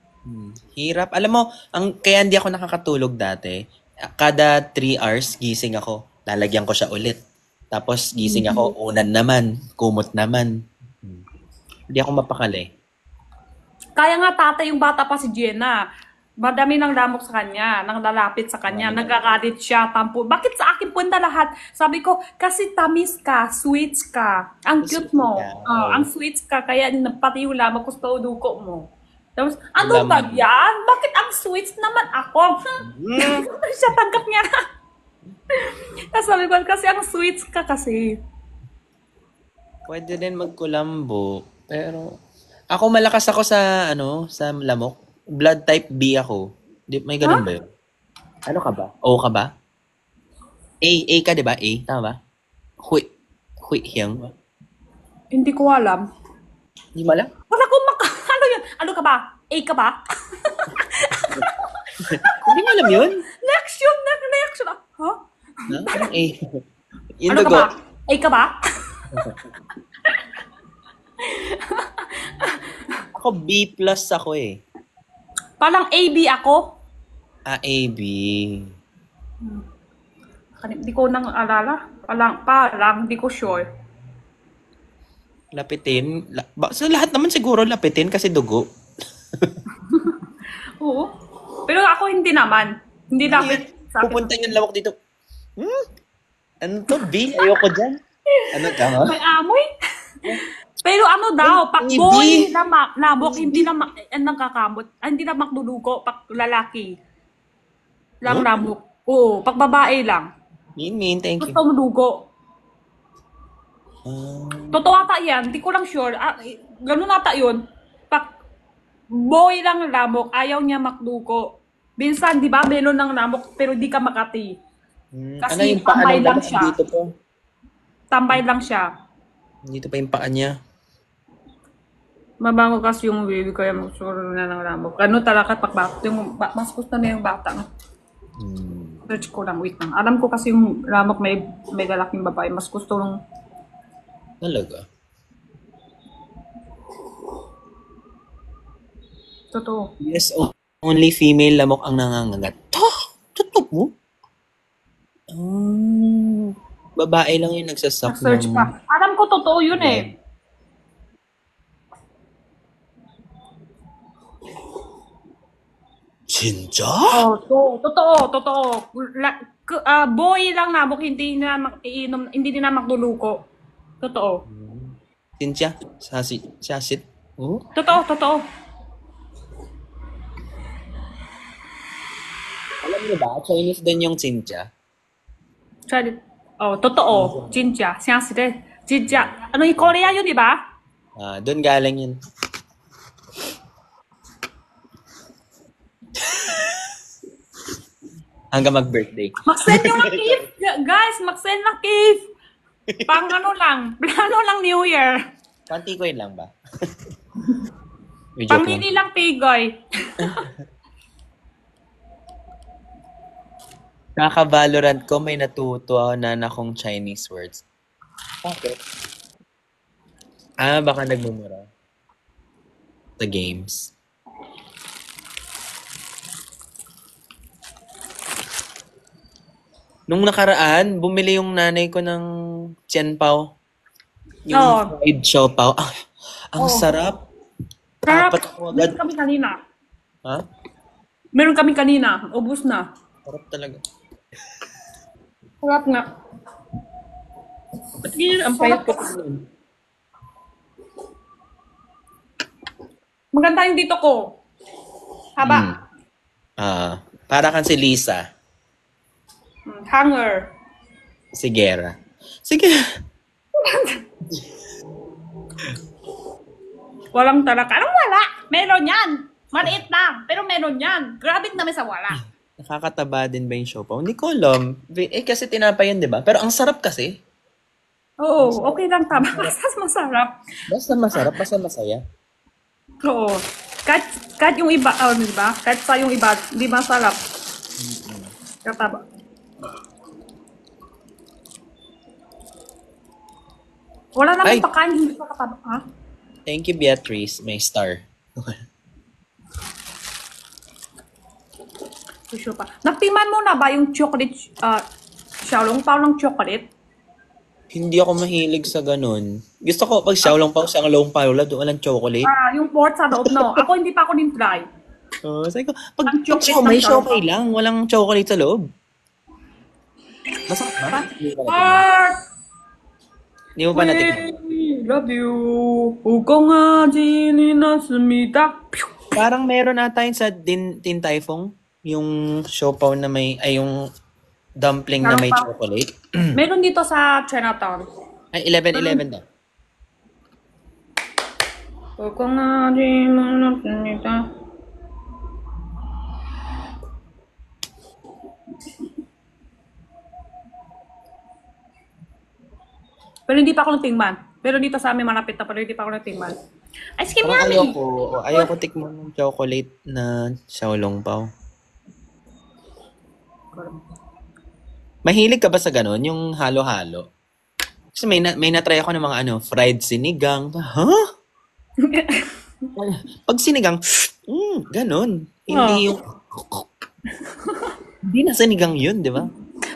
Speaker 1: Hirap. Alam mo, kaya hindi ako nakakatulog dati. Kada 3 hours, gising ako. Lalagyan ko siya ulit. Tapos gising ako, unan naman, kumot naman. Hindi ako mapakali.
Speaker 2: Kaya nga tatay yung bata pa si Jenna. Madami ng lamok sa kanya, nang lalapit sa kanya, nagkakalit siya, tampo. Bakit sa akin punta lahat? Sabi ko, kasi tamis ka, sweets ka. Ang cute mo. Ang sweets ka, kaya pati yung lamok gusto duko mo. Tapos, ano ba yan? Bakit ang sweets naman ako? Siya tanggap niya na. Tapos sabi ko, kasi ang sweets ka kasi.
Speaker 1: Pwede din magkulambo. Pero, ako malakas ako sa, sa lamok. Blood type B ako. May ganun ba yun? Ano ka ba? O ka ba? A ka, di ba? A, tama ba? Hui, hiyang.
Speaker 2: Hindi ko alam.
Speaker 1: Hindi mo alam?
Speaker 2: Wala ko ano yun? Ano ka ba? A ka ba?
Speaker 1: Hindi mo alam yun?
Speaker 2: Leksyon. Ha?
Speaker 1: Anong A? Yung
Speaker 2: Ano ka
Speaker 1: dugo.
Speaker 2: ba? A ka ba?
Speaker 1: Ako B plus ako eh.
Speaker 2: Palang AB ako.
Speaker 1: AB.
Speaker 2: Hindi ko nang alala. Parang, hindi ko sure.
Speaker 1: Lapitin. Sa lahat naman siguro lapitin kasi dugo.
Speaker 2: Oo. Pero ako hindi naman. Hindi lapit sa akin.
Speaker 1: Pupunta yung lawak dito. Ano to? B? Ayoko dyan. Ano tama?
Speaker 2: May amoy. Pero ano daw, pag boy na lamok, hindi na nagkakamot. Hindi na makdulugo pag lalaki. Lang lamok. Oo, pag babae lang.
Speaker 1: Min, thank you.
Speaker 2: Gusto mo dugo. Totoo ata yan, hindi ko lang sure. Ganun ata yun. Pag boy lang lamok, ayaw niya makdugo. Minsan, di ba, meron ng lamok, pero di ka makati. Kasi tambay lang siya.
Speaker 1: Dito po?
Speaker 2: Tambay lang siya.
Speaker 1: Dito pa yung paa niya.
Speaker 2: Mabango kasi yung baby kaya magsuro na ng lamok. Ano talaga pagbata, yung mas gusto na yung bata. Search ko lang, wait lang. Alam ko kasi yung lamok may lalaking babae. Mas gusto ng
Speaker 4: Talaga?
Speaker 2: totoo.
Speaker 4: Yes, only female lamok ang nangangagat. Totoo mo? Babae lang yung nagsasak
Speaker 2: Search
Speaker 4: ng...
Speaker 2: pa. Alam ko totoo yun eh.
Speaker 4: Sinja?
Speaker 2: Totoo. Boy lang lamok, hindi na iinom, hindi din na magluluko. Totoo.
Speaker 4: Sinja? Sasit? Oh?
Speaker 2: Totoo.
Speaker 4: Alam niyo ba, Chinese din yung Sinja?
Speaker 2: Totoo. Jinja. Siyasire. Jinja. Ano yung Korea yun, di ba?
Speaker 4: Doon galing yun. Hanggang mag-birthday.
Speaker 2: Mag-send yung gift. Guys, mag-send ng gift. Pang ano lang. Plano lang New Year.
Speaker 4: Pantikoy lang ba? May joke lang.
Speaker 2: Pamili lang pigoy.
Speaker 4: Kaka-Valorant ko, may natuto na akong Chinese words. Bakit? Baka nagmumura. Sa games. Nung nakaraan, bumili yung nanay ko ng Qianpao. Yung fried siopaw. Ang sarap.
Speaker 2: Sarap.
Speaker 4: Apat ako agad.
Speaker 2: Meron kami kanina.
Speaker 4: Ha?
Speaker 2: Meron kami kanina. Ubus na.
Speaker 4: Sarap talaga.
Speaker 2: Sarap nga.
Speaker 4: Ba't ganyan ang payat ko?
Speaker 2: Maganda yung dito ko. Haba.
Speaker 4: Para kang si Lisa.
Speaker 2: Hanger.
Speaker 4: Si Gera. Sige.
Speaker 2: Walang talaga. Anong wala? Meron yan. Maliit lang. Pero meron yan. Grabe naman sa wala.
Speaker 4: Nakakataba din ba yung siopaw? Hindi ko alam. Kasi tinapay yun, di ba? Pero ang sarap kasi.
Speaker 2: Oo, okay lang tama. Basta masarap.
Speaker 4: Basta masarap, basta masaya.
Speaker 2: Oo. Kahit yung iba, di ba? Kahit sa yung iba, di masarap. Kataba. Wala naman pakain, hindi pa kataba. Ha?
Speaker 4: Thank you, Beatrice. May star.
Speaker 2: Sure pa. Napiman mo na ba yung chocolate, xiaolongbao ng chocolate?
Speaker 4: Hindi ako mahilig sa ganun. Gusto ko pag xiaolongbao, xiaolongbao doon walang chocolate.
Speaker 2: Yung port sa loob, no? Ako hindi pa ako din try.
Speaker 4: Sabi ko, pag
Speaker 2: chocolate
Speaker 4: may
Speaker 2: ng
Speaker 4: siomay lang, walang chocolate sa loob. Masarap ba? Hindi mo pa natikman.
Speaker 2: Love you. 우공아진이 났습니다.
Speaker 4: Parang meron ata yun sa Din Tai Fung. Yung siopaw na may, yung dumpling na may chocolate.
Speaker 2: Meron dito sa Chinatown.
Speaker 4: Ay, 11-11 daw.
Speaker 2: 우공아진이 났습니다. Pero hindi pa ako natingman. Pero dito sa amin malapit na, pero hindi pa ako natingman. Ice cream yummy!
Speaker 4: Ayoko tikman ng chocolate na xiaolongbao. Mahilig ka ba sa ganun? Yung halo-halo? Kasi may na-try ako ng mga fried sinigang. Ha? Pag sinigang, ganun. Hindi yung... Hindi na sinigang yun, di ba?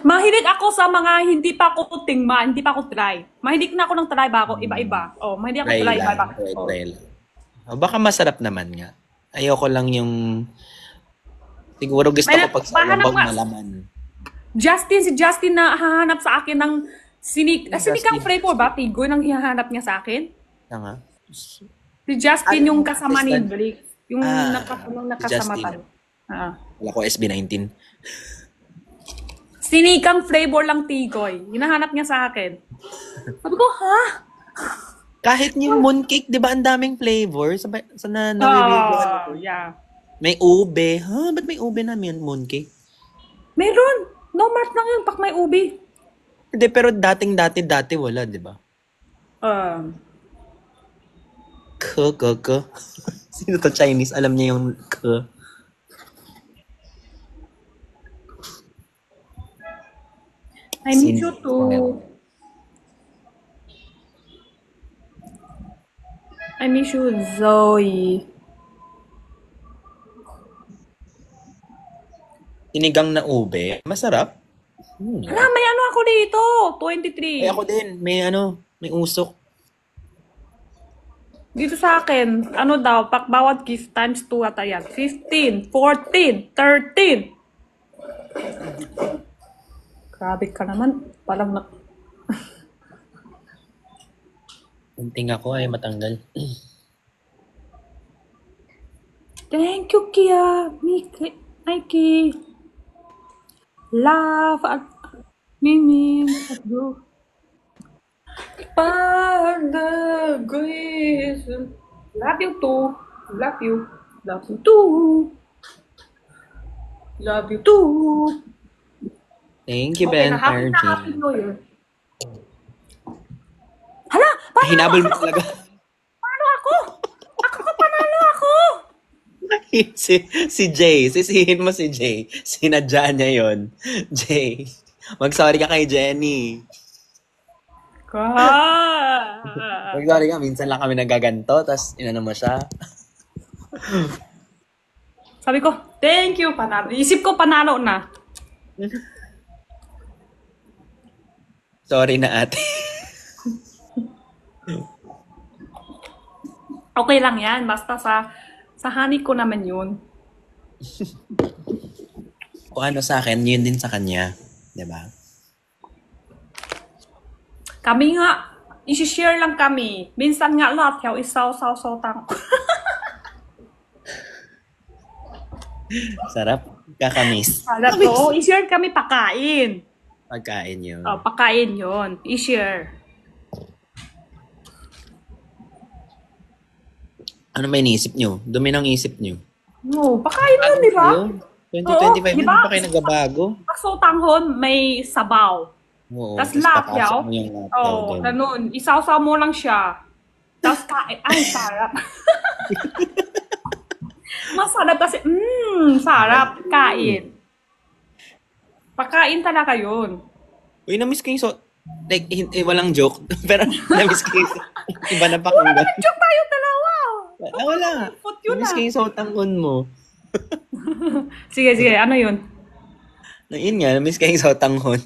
Speaker 2: Mahilig ako sa mga hindi pa ako tingman, hindi pa ako try. Mahilig na ako ng try ba ako, iba-iba. Mahilig ako try iba-iba.
Speaker 4: Try lang. Baka masarap naman nga. Ayoko lang yung... Siguro gusto ko pag sa labang malaman.
Speaker 2: Si Justin na hahanap sa akin ng sinikang flavor ba? Tigoy nang hihanap niya sa akin?
Speaker 4: Nga.
Speaker 2: Si Justin yung kasama ni Blake. Yung nakasama tayo.
Speaker 4: Wala ko SB19.
Speaker 2: Sinikang flavor lang tigoy. Hinahanap niya sa akin. Sabi ko, ha?
Speaker 4: Kahit yung mooncake, di ba ang daming flavor? Sa na
Speaker 2: Yeah.
Speaker 4: May ube. Ba't may ube na yung mooncake?
Speaker 2: Meron. No mark lang yun pag may ubi.
Speaker 4: Hindi, pero dati wala, di ba? Ke. Sino to Chinese? Alam niya yung ke.
Speaker 2: I miss you too. I miss you, Zoe.
Speaker 4: Sinigang na ube. Masarap.
Speaker 2: Hala, may ano ako dito. 23.
Speaker 4: Ay, ako din. May usok.
Speaker 2: Dito sa akin, ano daw, bawat gift times 2 ata yan. 15, 14, 13. Grabe ka naman. Parang na...
Speaker 4: Unting ako ay matanggal.
Speaker 2: Thank you, Kia. Mikey. Love at Mimi. Aduh. Pada grace. Love you too. Love you. Love you too. Love you too.
Speaker 4: Thank you, Ben.
Speaker 2: Happy New Year. Hala!
Speaker 4: Hinabol mo talaga.
Speaker 2: Panalo ako! Panalo ako!
Speaker 4: si Jay. Sisihin mo si Jay. Sinadya niya yon. Jay, mag-sorry ka kay Jenny. Mag-sorry ka. Minsan lang kami nagaganto, tapos inano mo siya.
Speaker 2: Sabi ko, thank you, panalo. Isip ko, panalo na.
Speaker 4: Sorry na ate.
Speaker 2: Okay lang yan. Basta sa honey ko naman yun.
Speaker 4: Kung ano sa akin, yun din sa kanya. Diba?
Speaker 2: Kami nga, isi-share lang kami. Minsan nga lahat yaw isaw-saw-saw-tang.
Speaker 4: Sarap. Kakamis.
Speaker 2: Sarap to. I-share kami pakain.
Speaker 4: Pagkain yun.
Speaker 2: Oh, pakain yun. I-share.
Speaker 4: Ano ba iniisip nyo? Dumi ng isip nyo.
Speaker 2: No, pakain yun, di ba?
Speaker 4: 2025
Speaker 2: Oo,
Speaker 4: hindi
Speaker 2: diba?
Speaker 4: pa kayo nagbabago.
Speaker 2: Pagsotanghon, may sabaw.
Speaker 4: Oo.
Speaker 2: Tapos
Speaker 4: tapos
Speaker 2: lapyaw.
Speaker 4: papasok mo yung lapyaw
Speaker 2: Oo,
Speaker 4: doon.
Speaker 2: ganun. Isaw-saw mo lang siya. Tapos kain. Ay, sarap. Masarap kasi, sarap. Kain. Pakain talaga yun.
Speaker 4: Uy, na-miss ko yung like, walang joke. Pero na-miss ko yung iba na pakinggan.
Speaker 2: Joke tayo dalawa.
Speaker 4: Wala.
Speaker 2: Put yun
Speaker 4: Na-miss ko yung sautangon mo.
Speaker 2: Sige. Ano yun?
Speaker 4: Yun nga, na-miss ko yung sautangon.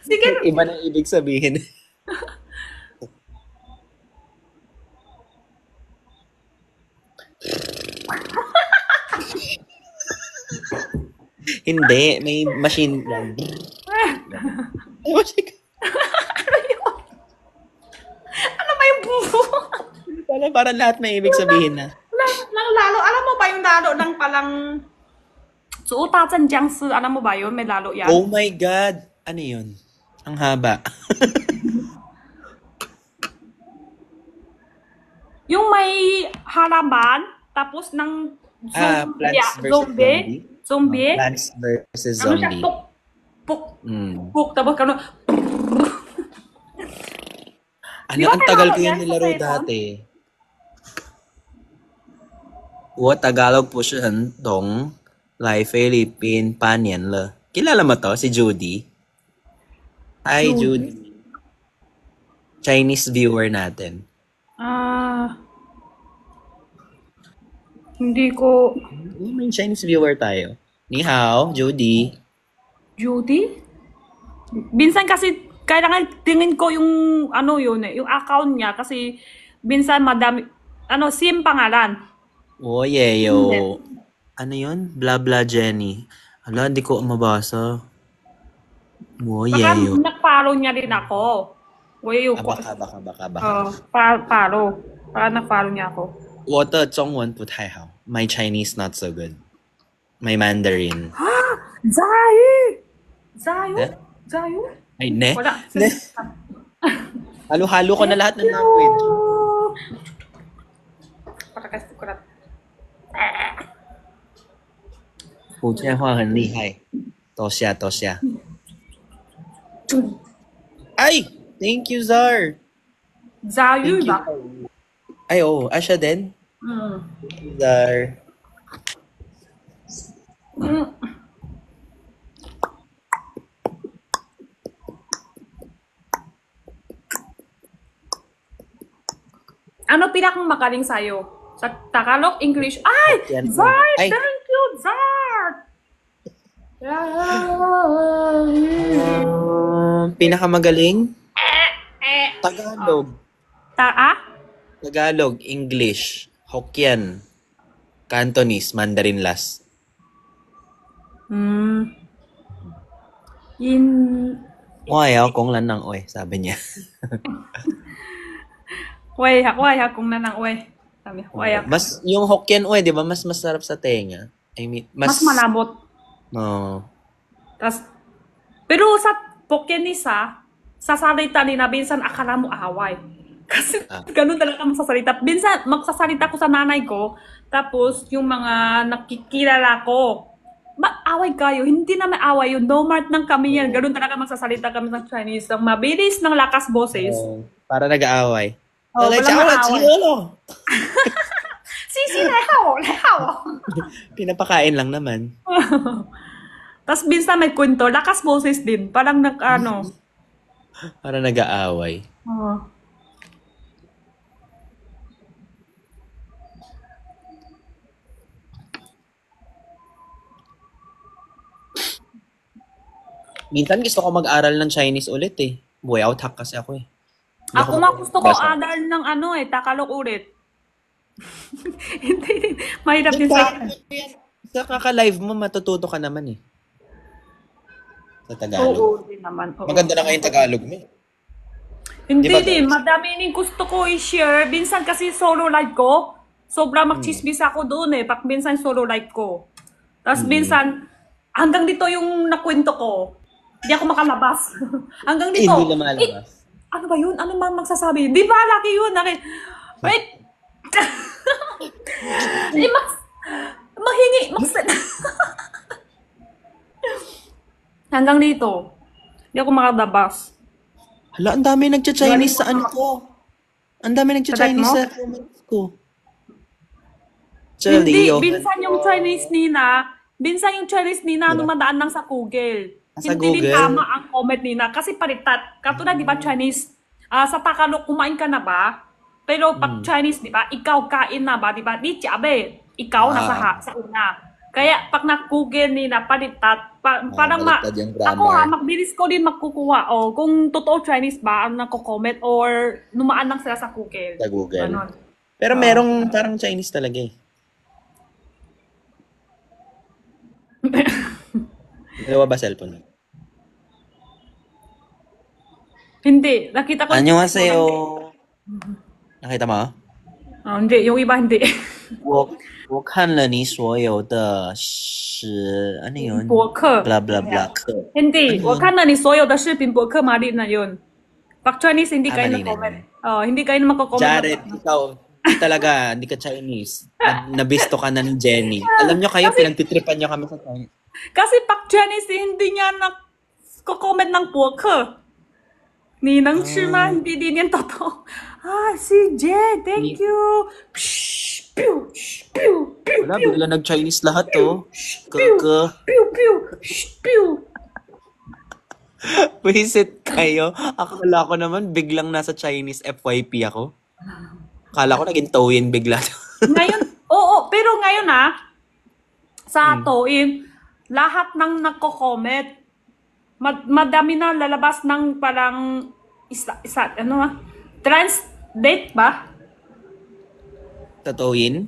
Speaker 2: Sige.
Speaker 4: Iba na ibig sabihin. Hindi, may machine lang.
Speaker 2: Ano ba yung buho?
Speaker 4: Para lahat may ibig sabihin na.
Speaker 2: Lalo, alam mo ba yung lalo ng palang suuta Zhenjiangsi, alam mo ba yun? May lalo yan.
Speaker 4: Oh my God! Ano yun? Ang haba.
Speaker 2: Yung may halaman, tapos ng
Speaker 4: Plants versus
Speaker 2: zombie.
Speaker 4: Plants versus
Speaker 2: Ano siya?
Speaker 4: Zombie.
Speaker 2: Puk. Tapos kano.
Speaker 4: Ano,
Speaker 2: Di ba
Speaker 4: ang tagal ko
Speaker 2: kailangan
Speaker 4: yun
Speaker 2: yan sa
Speaker 4: nilaro
Speaker 2: cellphone?
Speaker 4: dati. Tagalog po siya dong Lai Philippine Panyan le. Kilala mo to? Si Judy? Hi, Judy. Chinese viewer natin.
Speaker 2: Hindi ko...
Speaker 4: May Chinese viewer tayo. Ni hao, Judy.
Speaker 2: Judy? Minsan kasi, kailangan tingin ko yung, ano yun yung account niya. Kasi, minsan madami, same pangalan.
Speaker 4: Oh, yeyo. Ano yun? Blah blah Jenny. Hala, hindi ko mabasa. Oh,
Speaker 2: Baka
Speaker 4: yeyo.
Speaker 2: nag-follow niya rin ako. Yeyo ko.
Speaker 4: Baka.
Speaker 2: Follow. Baka nag-follow niya ako.
Speaker 4: 我的中文不太好. My Chinese not so good. My Mandarin.
Speaker 2: Zayu?
Speaker 4: Ay, ne?
Speaker 2: Wala.
Speaker 4: Halo-halo ko na lahat ng language.
Speaker 2: Patakas ko na.
Speaker 4: 福建话很厉害。多谢。Ay! Thank you, Zar!
Speaker 2: Zayu ba?
Speaker 4: Ay, oo. Siya din? Zar.
Speaker 2: Ano pinakang magaling sa'yo? Sa Tagalog, English? Ay!
Speaker 4: Yan.
Speaker 2: Zart!
Speaker 4: Ay.
Speaker 2: Thank you, Zart!
Speaker 4: Pinakamagaling? Tagalog.
Speaker 2: Ah?
Speaker 4: Tagalog, English, Hokkien, Cantonese, Mandarin last.
Speaker 2: In...
Speaker 4: Ayaw kung lan ng oy, sabi niya.
Speaker 2: Uy, kung nanang uy. Sabi, uy,
Speaker 4: Mas, yung Hokkien oy, di ba, mas masarap sa tenga. I mean,
Speaker 2: mas malambot.
Speaker 4: No.
Speaker 2: Pero sa Pokemon sa salita ni na minsan akala mo away. Kasi ganun talaga magsasalita. Minsan magsasalita ko sa nanay ko, tapos yung mga nakikilala ko, away kayo. Hindi na may away yun. No mart ng kami yan. Ganun talaga magsasalita kami ng Chinese. Ang mabilis ng lakas boses.
Speaker 4: Para nag-aaway.
Speaker 2: Walang maaway. Sisi, lehaw.
Speaker 4: Pinapakain lang naman.
Speaker 2: Tapos minsan may kwento, lakas boses din. Parang
Speaker 4: Para nag-aaway. Minsan gusto ko mag-aral ng Chinese ulit eh. Boy, out-hack kasi ako eh.
Speaker 2: Ako nga gusto ko aral ng Tagalog ulit. Hindi, mahirap din sa akin.
Speaker 4: Sa kaka-live mo, matututo ka naman eh. Sa Tagalog.
Speaker 2: Oo, din naman. Oo.
Speaker 4: Maganda na ngayon Tagalog mo eh.
Speaker 2: Hindi
Speaker 4: Di ba,
Speaker 2: din, madami din gusto ko i-share. Minsan kasi solo live ko, sobra magchismis ako doon eh, pag minsan solo live ko. Tapos minsan, hanggang dito yung nakwento ko. Hindi ako makalabas. Hanggang dito.
Speaker 4: Hindi na malabas.
Speaker 2: Ano ba yun? Ano man magsasabi? Di ba, laki yun? Wait! Mahingi! Hanggang dito. Hindi ako makalabas.
Speaker 4: Hala, ang dami nagcha-Chinese sa ano ko. Ang dami nagcha-Chinese sa comments ko.
Speaker 2: Hindi, binsan yung Chinese Nina dumadaan lang sa Google.
Speaker 4: Sa
Speaker 2: Hindi din
Speaker 4: Google?
Speaker 2: tama ang comment Nina kasi palitat. Katulad, di ba, Chinese, sa Tagalog, kumain ka na ba? Pero pag Chinese, di ba, ikaw kain na ba? Di ba? Di jabe. Ikaw sa una. Kaya pag na-Google Nina, palitat. Parang
Speaker 4: baliktad yung grammar.
Speaker 2: ako magbilis ko din magkukuha. Kung totoo Chinese ba ang nako-comment or numaan lang sila sa Google.
Speaker 4: Sa Google.
Speaker 2: Ganon.
Speaker 4: Pero merong parang Chinese talaga eh. Dalawa ba cellphone?
Speaker 2: Hindi. Nakita ko.
Speaker 4: 안녕하세요. Nakita mo?
Speaker 2: Hindi. Yung iba hindi.
Speaker 4: 我看了你所有的ano yun?
Speaker 2: 博客
Speaker 4: blah blah blah 课
Speaker 2: Hindi. 我看了你所有的视频博客mali na yun. Pag Chinese, hindi kayo
Speaker 4: mali na
Speaker 2: na-comment. Hindi kayo na magko-comment.
Speaker 4: Jared, ikaw talaga, hindi ka Chinese. Nabisto ka na ni Jenny. Alam nyo kayo, pinagtitripan nyo kami sa Chinese.
Speaker 2: Kasi pag Chinese, hindi niya nagko-comment ng 博客. Ni nang shima, hindi din yan totoo. Si Jed, thank you. Psh, pew, psh, pew, pew,
Speaker 4: Wala,
Speaker 2: pew,
Speaker 4: bigla nag-Chinese lahat to.
Speaker 2: pew, pew, pew, psh, pew.
Speaker 4: Visit kayo. Akala ko naman, biglang nasa Chinese FYP ako. Akala ko naging Toyin bigla.
Speaker 2: Ngayon, oo, pero ngayon sa Toin, lahat ng nagko-comment, madami na lalabas ng parang translate ba?
Speaker 4: Sa Toyin?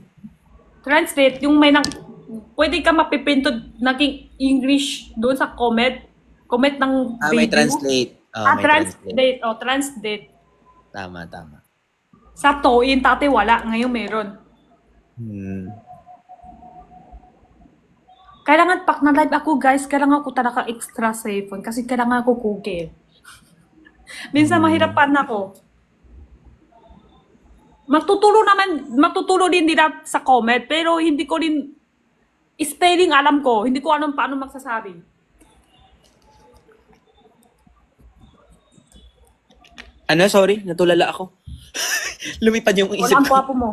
Speaker 2: Translate, yung pwede ka mapipintod naging English doon sa comment ng video.
Speaker 4: May translate. May
Speaker 2: translate. Translate.
Speaker 4: Tama.
Speaker 2: Sa Toin, dati wala, ngayon meron. Kailangan pag na-live ako, guys, kailangan ko talaga extra cellphone kasi kailangan ako Google. Minsan mahirapan ako. Matutulo din nila sa comment, pero hindi ko din spelling alam ko. Hindi ko alam paano magsasabi.
Speaker 4: Ano? Sorry, natulala ako. Lumipad yung isip
Speaker 2: Wala ang
Speaker 4: ko.
Speaker 2: kwapo mo.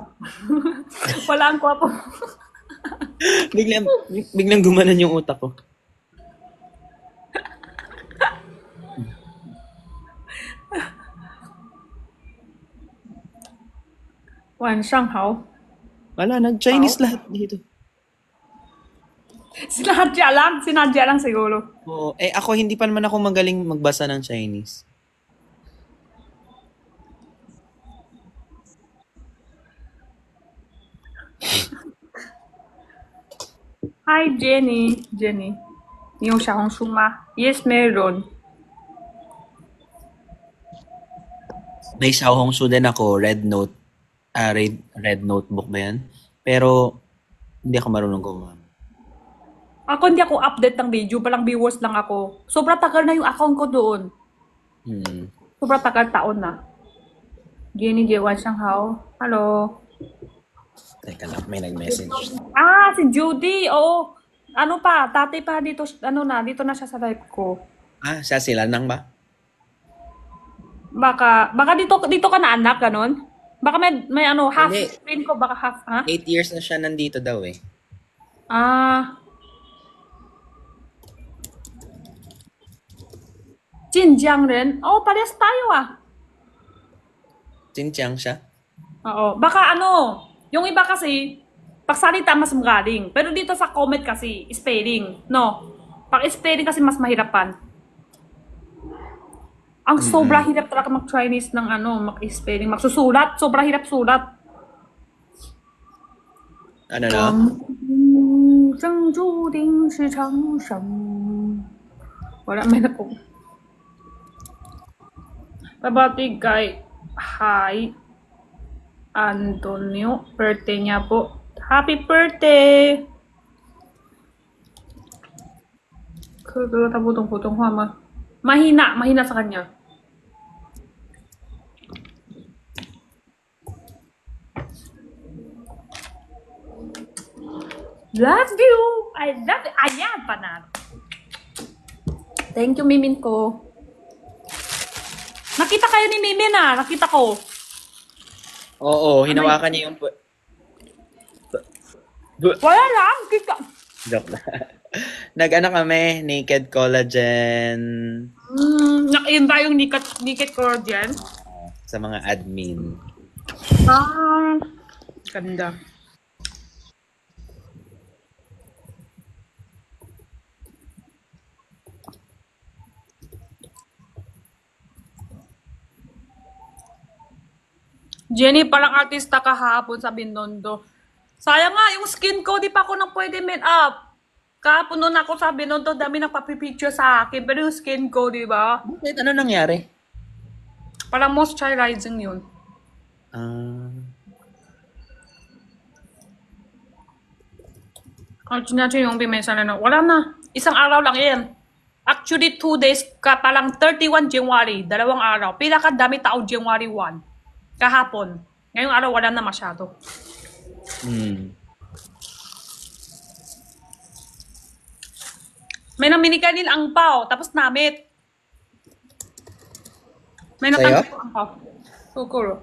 Speaker 2: Wala ang kwapo.
Speaker 4: Biglang gumanan yung utak ko.
Speaker 2: Wan Shang Hao.
Speaker 4: Wala, nag-Chinese lahat dito.
Speaker 2: Sinadya lang siguro.
Speaker 4: Oo. Ako, hindi pa naman ako magaling magbasa ng Chinese.
Speaker 2: Hi, Jenny. Jenny. 你有小红书吗 Yes, meron.
Speaker 4: May Xiaohongshu din ako, Red Note. Red Notebook ba yan? Pero, hindi ako marunong gumawa.
Speaker 2: Ako hindi ako update ng video. Palang viewers lang ako. Sobrang tagal na yung account ko doon. Sobrang tagal taon na. Jenny Wan Shang Hao. Hello.
Speaker 4: Teka lang, may nag-message.
Speaker 2: Si Judy. Oo. Ano pa? Dati pa dito, dito na siya sa live ko.
Speaker 4: Siya sila nang ba?
Speaker 2: Baka dito ka na anak, ganon? Baka may half
Speaker 4: Hindi.
Speaker 2: screen ko, baka half, ha?
Speaker 4: 8 years na siya nandito daw eh.
Speaker 2: Jinjiang rin? Parehas tayo
Speaker 4: Xinjiang siya?
Speaker 2: Oo. Baka yung iba kasi, pagsalita mas magaling. Pero dito sa comment kasi, spelling, no? Pag spelling kasi mas mahirapan. Ang sobra hirap talaga mag-Chinese ng mag-spelling. Magsusulat, sobra hirap sulat.
Speaker 4: Ano na?
Speaker 2: 正注定是长生. Wala, may na po. Babati kay Hi Antonio. Birthday niya po. Happy birthday! Tabutong-putong hama. Mahina sa kanya. Love you! I love you! Ayan, panalo. Thank you, Mimin ko. Nakita kayo ni Mimin nakita ko.
Speaker 4: Oo, hinawakan niya yung...
Speaker 2: Wala lang, kita.
Speaker 4: Joke na. Nag-ano kami, Naked Collagen.
Speaker 2: Yun ba yung Naked Collagen?
Speaker 4: Sa mga admin.
Speaker 2: Ganda. Jenny, parang artista kahapon sa Binondo. Sayang nga, yung skin ko, di pa ako nang pwede make up. Kahapon nun ako sa Binondo, dami nagpapipicture sa akin. Pero yung skin ko, di ba?
Speaker 4: Bakit? Ano nangyari?
Speaker 2: Parang moisturizing yun. Natin yung pimensa na wala na. Isang araw lang yan. Actually, 2 days ka palang 31 January. 2 araw. Pinakadami tao January 1. Kahapon. Ngayong araw wala na masyado. May namini kanin ang pao, tapos namit. May natanggap ang pao. Siguro.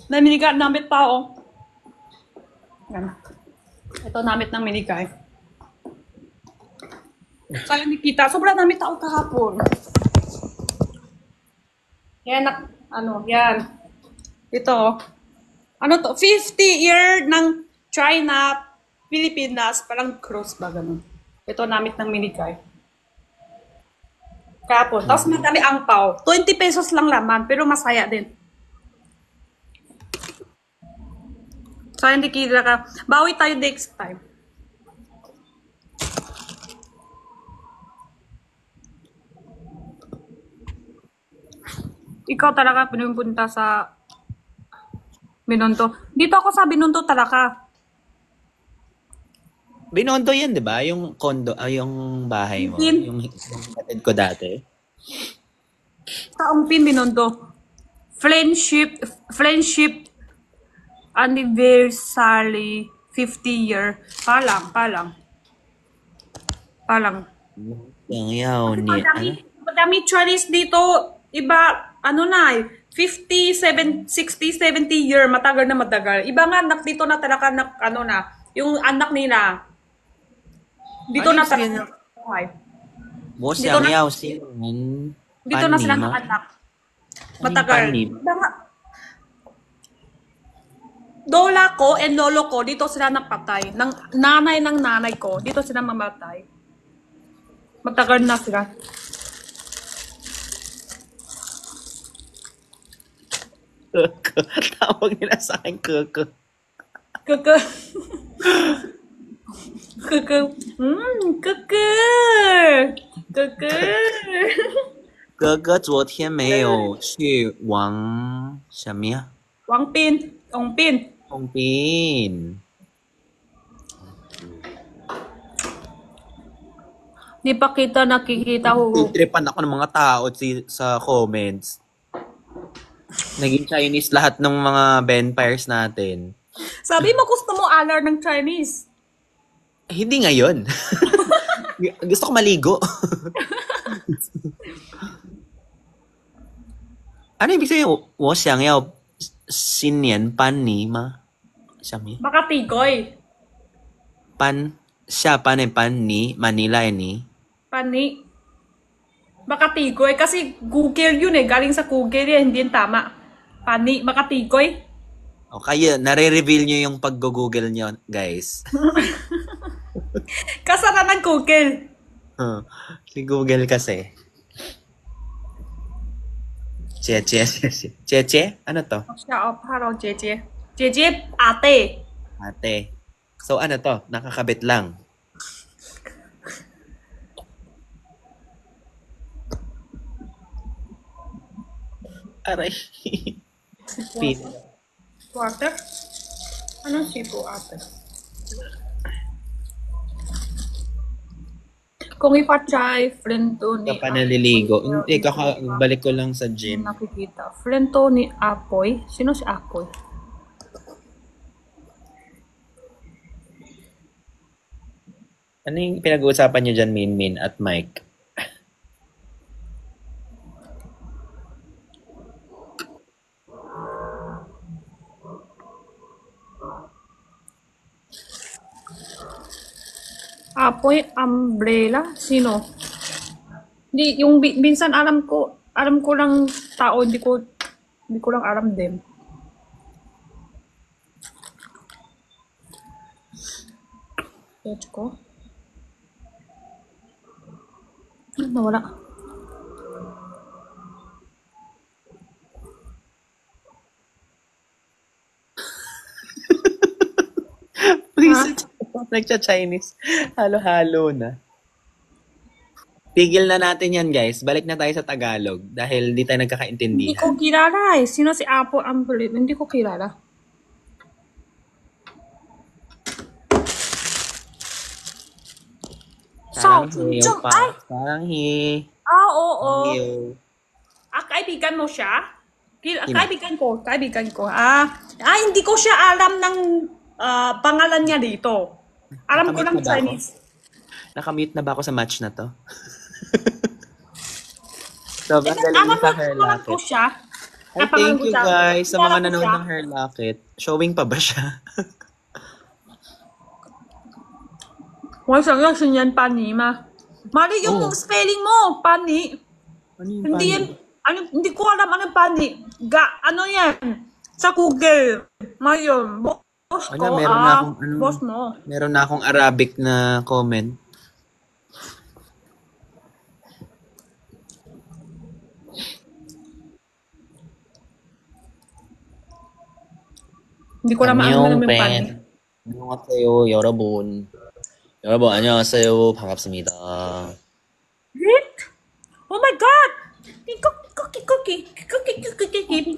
Speaker 2: Namini ka, namit pao. Yan. Ito namit ng minikay. Sayang Nikita, sobrang namit tao kahapon. Yan, yan. Ito, 50 year ng China, Pilipinas, parang cross ba ganun. Ito namit ng minikay. Kapon. Tapos madami ang pao. 20 pesos lang laman, pero masaya din. So, hindi kita ka. Bawi tayo next time. Ikaw talaga pinupunta sa Binondo. Dito ako sa Binondo talaga.
Speaker 4: Binondo yan, di ba? Yung condo, yung bahay mo. Yung hatid ko dati.
Speaker 2: Sa Ongpin, Binondo. Friendship anniversary 50 year. Palang.
Speaker 4: Yung yaw ni...
Speaker 2: Madami Chinese dito. Iba, ano na 57, 60, 70 year, matagal na matagal. Iba nga anak dito na talaga ano na, yung anak nila. Dito na talaga.
Speaker 4: Mo siyang yaw sin
Speaker 2: Dito na sila ng anak. Matagal. Lola ko and lolo ko, dito sila napatay. Nanay ng nanay ko, dito sila mamatay. Matagal na sila.
Speaker 4: Tawag nila sa akin Keke.
Speaker 2: Keke. Keke. Keke. Keke.
Speaker 4: 哥哥昨天没有去王什么呀？
Speaker 2: Wang Pin. Ong Pin.
Speaker 4: 洪斌。
Speaker 2: Di pa kita nakikita ho.
Speaker 4: Tripan ako ng mga tao sa comments. Naging Chinese lahat ng mga vampires natin.
Speaker 2: Sabi mo gusto mo alar ng Chinese.
Speaker 4: Hindi ngayon. Gusto ko maligo. Ano ibig sabihin? 我想要新年搬泥吗？什么？
Speaker 2: Baka tigoy.
Speaker 4: 搬下班的搬泥，Manila ni.
Speaker 2: Pani. Baka tigoy. Kasi Google yun eh. Galing sa Google yan. Hindi yung tama. Pani. Baka tigoy.
Speaker 4: O kaya, nare-reveal nyo yung pag-google nyo, guys.
Speaker 2: Kasalanan Google.
Speaker 4: Si Google kasi. Cheche. Cheche? Ano to?
Speaker 2: Siya, hello, Jeje. Jeje, ate.
Speaker 4: Ate. So ano to? Nakakabit lang. Aray.
Speaker 2: Water? Ano si water? Kung ipatry, friend to ni
Speaker 4: Ka pa naliligo. Hindi, kakabalik ko lang sa gym.
Speaker 2: nakikita. Friend to ni Apoy. Sino si Apoy?
Speaker 4: Ano yung pinag-uusapan nyo dyan, Min at Mike?
Speaker 2: Apoy umbrella? Sino? Hindi, yung minsan alam ko lang tao, hindi ko lang alam din. Search ko. Nawala.
Speaker 4: Please, nagcha-Chinese. Halo-halo na. Tigil na natin yan, guys. Balik na tayo sa Tagalog dahil di tayo
Speaker 2: Hindi
Speaker 4: nagkakaintindihan.
Speaker 2: ko kilala eh. Sino si Apoy umbrella? Hindi ko kilala.
Speaker 4: Sarang
Speaker 2: Sao
Speaker 4: hiyo
Speaker 2: Chunjung
Speaker 4: pa.
Speaker 2: ay!
Speaker 4: Sarang hi.
Speaker 2: Oo.
Speaker 4: Hiyo.
Speaker 2: Kaibigan mo siya?
Speaker 4: Sino?
Speaker 2: Kaibigan ko. Hindi ko siya alam ng pangalan niya dito. Alam ko
Speaker 4: Nakamute
Speaker 2: lang
Speaker 4: na ba ako?
Speaker 2: Chinese.
Speaker 4: Nakamute na ba ako sa match na to? Sobrang galing
Speaker 2: Alam
Speaker 4: niya sa
Speaker 2: mo,
Speaker 4: hair
Speaker 2: pangalan ko
Speaker 4: locket.
Speaker 2: siya.
Speaker 4: Ay, thank you guys sa mga
Speaker 2: Pangalan ko
Speaker 4: nanonood
Speaker 2: siya.
Speaker 4: ng hair locket. Showing pa ba siya?
Speaker 2: 我想要新人班尼吗？Mali yung spelling mo, pani.
Speaker 4: Ano yung
Speaker 2: Hindi
Speaker 4: paano?
Speaker 2: yan, hindi ko alam ano pani. Ano yan? Sa Google. Ngayon, boss
Speaker 4: Ano,
Speaker 2: ko,
Speaker 4: meron na akong, ano,
Speaker 2: boss mo.
Speaker 4: meron na akong Arabic na comment.
Speaker 2: Hindi ko naman alam yung pani.
Speaker 4: 안녕하세요, 여러분. 여러분, 안녕하세요. 반갑습니다.
Speaker 2: Rick? Oh my God! Cookie.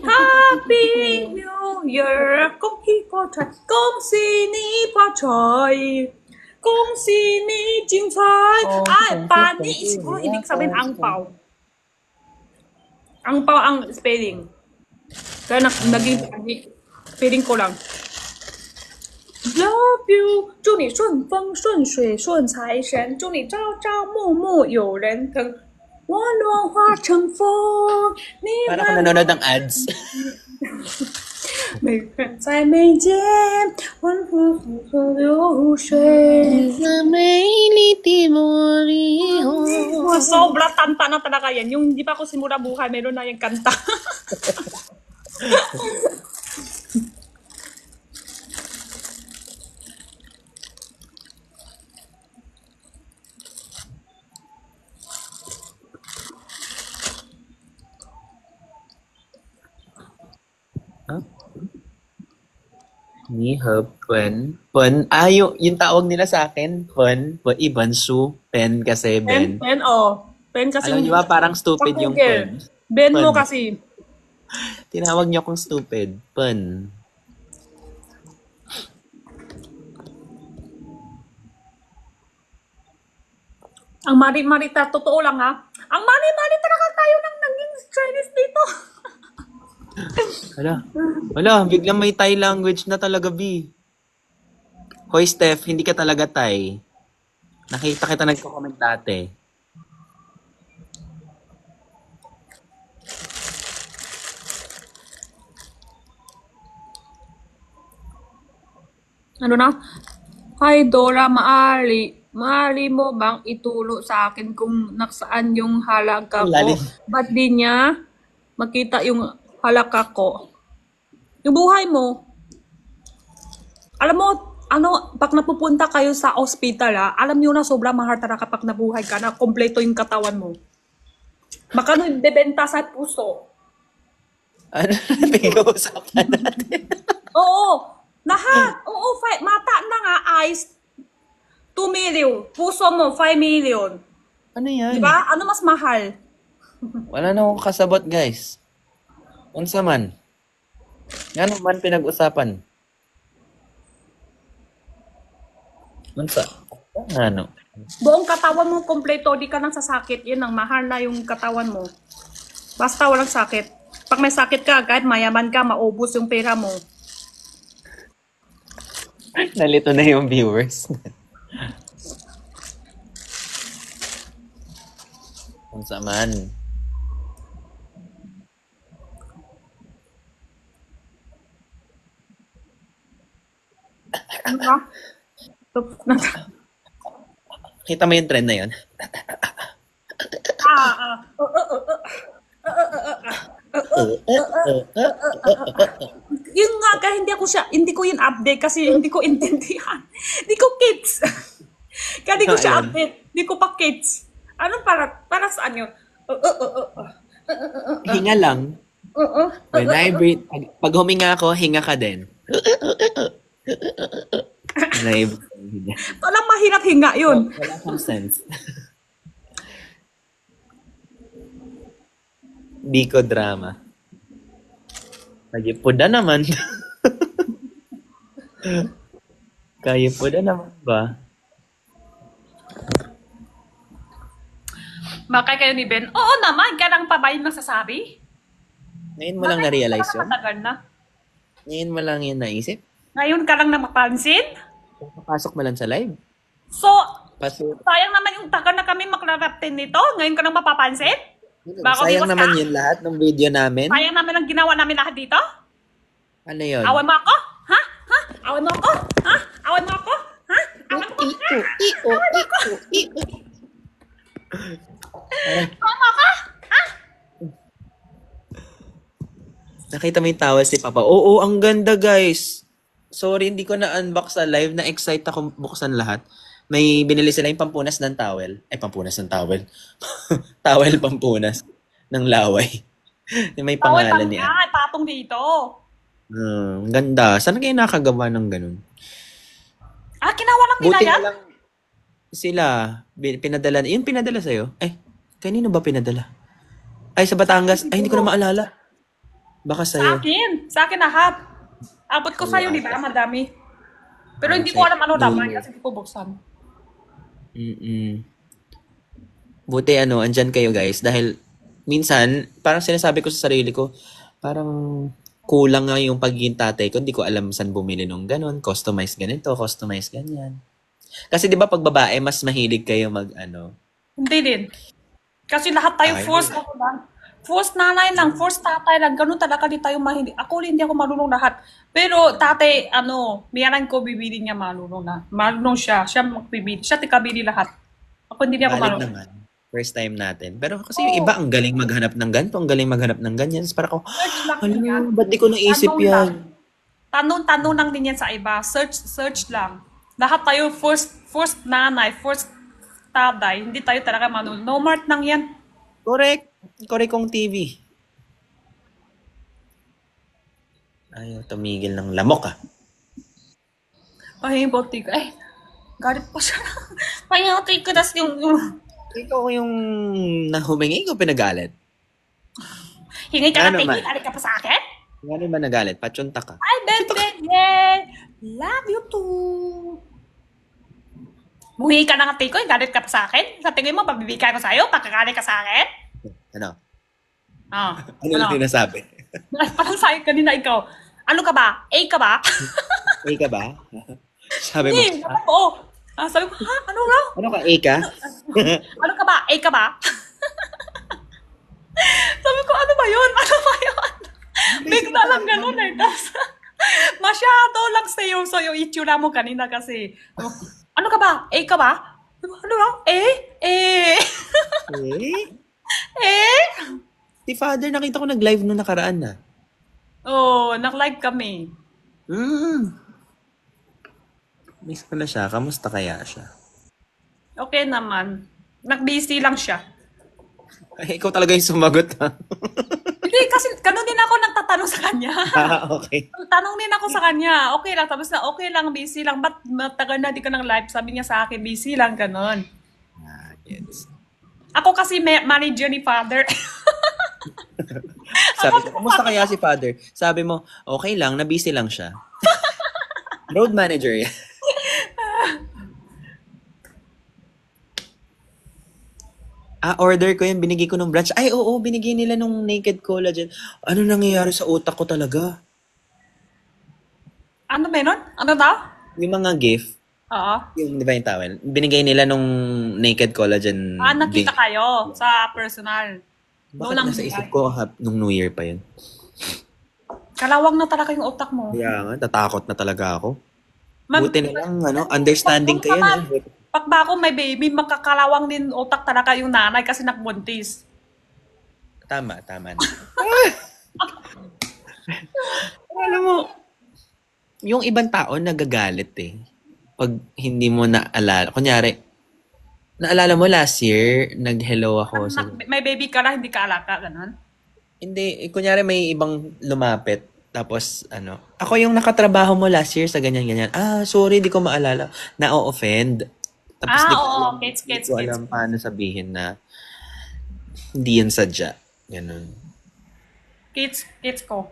Speaker 2: Happy New Year! 恭喜发财，恭喜你发财，恭喜你精彩！pani siguro ibig sabihin ang pao. Ang pao ang spelling. Kaya naging spelling ko lang. Love you，祝你顺风顺水顺财神，祝你朝朝暮暮有人疼。我落化成风，你
Speaker 4: Para ako nanonood ng ads.
Speaker 2: 每人在眉间，温和抚着流水。 Wow, sobra tanta na talaga yan. Yung hindi pa ako simula buhay, meron na yung kanta.
Speaker 4: Ni he pen. Pen. Ah, yung tawag nila sa akin. Pen. Pen. Iban su. Pen kasi Ben.
Speaker 2: Ben, oh. Ben kasi
Speaker 4: Alam niyo ba, parang stupid yung pen.
Speaker 2: Ben mo
Speaker 4: Pen.
Speaker 2: kasi.
Speaker 4: Tinawag niyo akong stupid. Pen.
Speaker 2: Ang mari-marita, totoo lang ha. Ang mari-marita talaga tayo nang naging Chinese dito.
Speaker 4: Wala, biglang may Thai language na talaga, B. Hoy, Steph, hindi ka talaga Thai. Nakita kita nagko-comment dati.
Speaker 2: Ano na? Hi Dora, maari mo bang ituro sa akin kung nasaan yung halaga ko?
Speaker 4: Lalim.
Speaker 2: Ba't di niya makita yung halaga ko? Yung buhay mo. Alam mo, pag napupunta kayo sa ospital, alam niyo na sobrang mahal talaga kapag nabuhay ka na kompleto yung katawan mo. Makano yung bebenta sa puso?
Speaker 4: Ano na pinag-uusapan natin?
Speaker 2: Oo, lahat. Oo, mata na nga, eyes, 2 million. Puso mo, 5 million.
Speaker 4: Ano yan?
Speaker 2: Diba? Ano mas mahal?
Speaker 4: Wala na akong kasabot, guys. Unsa man? Nga naman pinag-usapan? Unsa? Ano?
Speaker 2: Buong katawan mo kompleto, di ka nang sasakit. Yun ang mahal na yung katawan mo. Basta walang sakit. Pag may sakit ka, kahit mayaman ka, maubos yung pera mo.
Speaker 4: Nalito na yung viewers. Unsa man?
Speaker 2: Ano ba?
Speaker 4: Kita mo yung trend na yun?
Speaker 2: Yun nga, kaya hindi ko yun update kasi hindi ko intindihan. Hindi ko kids. Kaya hindi ko siya
Speaker 4: Ayun.
Speaker 2: update. Hindi ko pa kids. Ano para saan yun?
Speaker 4: Hinga lang. When I breathe, pag huminga ako, hinga ka din.
Speaker 2: Walang mahirap hinga yun.
Speaker 4: Wala kang sense. Biko drama. Kayipuda naman. Kayipuda naman ba?
Speaker 2: Bakay kayo ni Ben? Oo naman, ka lang pa ba yung nasasabi?
Speaker 4: Ngayon mo lang na-realize yun?
Speaker 2: Matagal na.
Speaker 4: Ngayon mo lang yun naisip?
Speaker 2: Ngayon ka lang na mapansin?
Speaker 4: Papasok mo lang sa live?
Speaker 2: So,
Speaker 4: Pasok.
Speaker 2: sayang naman yung tagal na kami maklaraptin nito. Ngayon ka lang mapapansin? Bako
Speaker 4: Sayang
Speaker 2: viewers
Speaker 4: naman
Speaker 2: ka?
Speaker 4: yun lahat ng video namin.
Speaker 2: Sayang namin ang ginawa namin lahat dito?
Speaker 4: Ano yun?
Speaker 2: Awan mo ako? Ha? Ha? Awan mo ako? Ha? Awan mo ako? Ha? Awan mo ako? Awan mo ako? Ha?
Speaker 4: Nakita mo yung towel si Papa. Oo, ang ganda guys. Sorry, hindi ko na-unbox sa live. Na-excite ako buksan lahat. May binili sila yung pampunas ng towel. Ay, pampunas ng towel. Towel pampunas ng laway. May pangalan niya.
Speaker 2: Ay, patong dito.
Speaker 4: Ang ganda. Saan kayo nakagawa ng ganun?
Speaker 2: Kinawa lang nila
Speaker 4: Buti
Speaker 2: yan?
Speaker 4: na lang sila. Pinadala. Yun pinadala sa'yo. Kanino ba pinadala? Ay, sa Batangas. Ay, hindi ko na maalala. Baka
Speaker 2: Sa
Speaker 4: sa'yo.
Speaker 2: akin. Sa akin lahat. Abot ko sa'yo, di ba? Madami. Pero hindi ko alam ano laman kasi hindi ko buksan.
Speaker 4: Buti andyan kayo guys. Dahil minsan, parang sinasabi ko sa sarili ko, parang kulang nga yung pagiging tatay ko. Hindi ko alam saan bumili nung ganun. Customize ganito, customize ganyan. Kasi di ba pag babae, mas mahilig kayo
Speaker 2: Hindi din. Kasi lahat tayo
Speaker 4: Ay.
Speaker 2: forced ako lang. Forced nanay lang, forced tatay lang. Ganun talaga di tayo mahindi. Ako rin, hindi ako marunong lahat. Pero tatay, miyaran ko bibili niya marunong na. Marunong siya. Siya magbibili. Siya tikabili lahat. Ako hindi ako
Speaker 4: Valid
Speaker 2: marunong.
Speaker 4: naman. First time natin. Pero kasi yung iba, ang galing maghanap ng ganito, ang galing maghanap ng ganyan. Tapos parang ako,
Speaker 2: Search lang yan.
Speaker 4: ba't di ko naisip
Speaker 2: Tanong
Speaker 4: yan?
Speaker 2: lang. Tanong lang din yan sa iba. Search lang. Lahat tayo first nanay, first tatay. Hindi tayo talaga marunong. No mart lang yan.
Speaker 4: Correct. Correct kong TV. Ayaw tumigil ng lamok ah.
Speaker 2: Ay, bote ko. Ay, galit pa siya. Payatay ko. Tas yung
Speaker 4: Ikaw yung nahumingi ko pinagalit.
Speaker 2: hingi ka
Speaker 4: Ano
Speaker 2: na
Speaker 4: man?
Speaker 2: tingin. Galit ka pa sa akin?
Speaker 4: Ano ba nagalit? Patsunta ka.
Speaker 2: Ay, bebe, yeah. Love you too. Muhi ka na nga tiko, galit ka pa sa akin? Sa tingin mo, pabibigay ko sa'yo, pagkagalit ka sa akin?
Speaker 4: Ano?
Speaker 2: Ah,
Speaker 4: Ano lang sinasabi?
Speaker 2: Parang sa'yo kanina ikaw. Ano ka ba? A ka ba?
Speaker 4: A ka ba? Sabi mo,
Speaker 2: Hindi, oo. Sabi ko, ha? Ano raw?
Speaker 4: ano ka, A ka?
Speaker 2: Ano ka ba? A ka ba? Sabi ko, ano ba yun? Ano ba yun? Bigla lang ganun eh. Tapos, masyado lang seryoso yung itsura mo kanina kasi. Ano ka ba? A ka ba? Ano raw?
Speaker 4: Eh?
Speaker 2: Eh?
Speaker 4: Si Father, nakita ko nag-live nung nakaraan na.
Speaker 2: Oh, nag-live kami.
Speaker 4: Miss ko na siya. Kamusta kaya siya?
Speaker 2: Okay naman. Nag-busy lang siya.
Speaker 4: Ay, ikaw talaga yung sumagot ha?
Speaker 2: Hindi, kasi ganun din ako nagtatanong sa kanya.
Speaker 4: Okay.
Speaker 2: Tanong din ako sa kanya. Okay lang. Tapos na, okay lang, busy lang. Ba't matagal na di ka ng live? Sabi niya sa akin, busy lang, ganun.
Speaker 4: Yes.
Speaker 2: Ako kasi manager ni Father.
Speaker 4: Sabi ko, kamusta kaya si Father? Sabi mo, okay lang, na-busy lang siya. Road manager yan. Order ko yan. Binigay ko nung branch. Ay, oo, binigay nila nung Naked Collagen. Ano nangyayari sa utak ko talaga?
Speaker 2: Ano meron? Ano daw?
Speaker 4: Yung mga gift,
Speaker 2: Oo.
Speaker 4: yung di ba yung towel, binigay nila nung Naked Collagen.
Speaker 2: Nakita kayo sa personal.
Speaker 4: Bakit
Speaker 2: Walang
Speaker 4: nasa
Speaker 2: bigay.
Speaker 4: isip ko nung New Year pa yun?
Speaker 2: Kalawang na talaga yung utak mo.
Speaker 4: Kaya nga, tatakot na talaga ako.
Speaker 2: Ma'am,
Speaker 4: Buti na lang, understanding kayo. No?
Speaker 2: Pag ba ako may baby, magkakalawang din utak talaga yung nanay kasi nakbuntis.
Speaker 4: Tama na. Alam mo, yung ibang tao nagagalit eh. Pag hindi mo naalala. Kunyari, naalala mo last year, nag-hello ako sa...
Speaker 2: May baby ka na, hindi ka alaka, ganun.
Speaker 4: Hindi, kunyari may ibang lumapit. Tapos, ako yung nakatrabaho mo last year sa ganyan-ganyan. Sorry, di ko maalala. Na-offend. Tapos di ko
Speaker 2: Oo,
Speaker 4: alam,
Speaker 2: gets.
Speaker 4: di ko alam paano sabihin na hindi yan sadya. Ganun.
Speaker 2: Kids ko.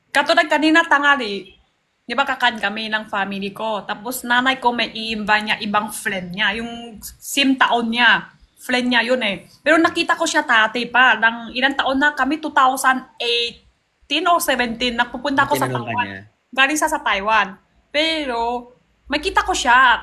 Speaker 2: Katulad kanina tangali, di ba kakan kami ng family ko. Tapos nanay ko may i-invite niya ibang friend niya. Yung same taon niya. Friend niya yun eh. Pero nakita ko siya tati pa. Nang ilang taon na kami, 2018 or 17, nagpupunta ako sa
Speaker 4: Tinanong ka
Speaker 2: Taiwan.
Speaker 4: niya.
Speaker 2: Galing sa Taiwan. Pero, makita ko siya.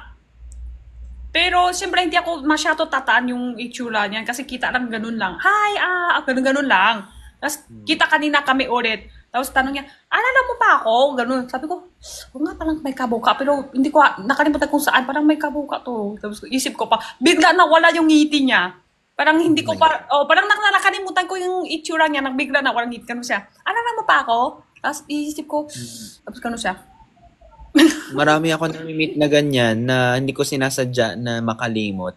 Speaker 2: Pero, siyempre, hindi ako masyado tataan yung itsura niya. Kasi kita lang ganun lang. Hi, ganun-ganun lang. Tapos, kita kanina kami ulit. Tapos, tanong niya, alala mo pa ako? Ganun. Sabi ko, nga, parang may kabuka. Pero, hindi ko, nakalimutan kung saan. Parang may kabuka to. Tapos, isip ko pa, bigla na wala yung ngiti niya. Parang hindi ko parang nakalimutan ko yung itsura niya. Nagbigla na walang ngiti. Ganun siya. Alala mo pa ako? Tapos, isip ko, tapos ganun siya.
Speaker 4: Marami ako nami-meet na ganyan na hindi ko sinasadya na makalimot.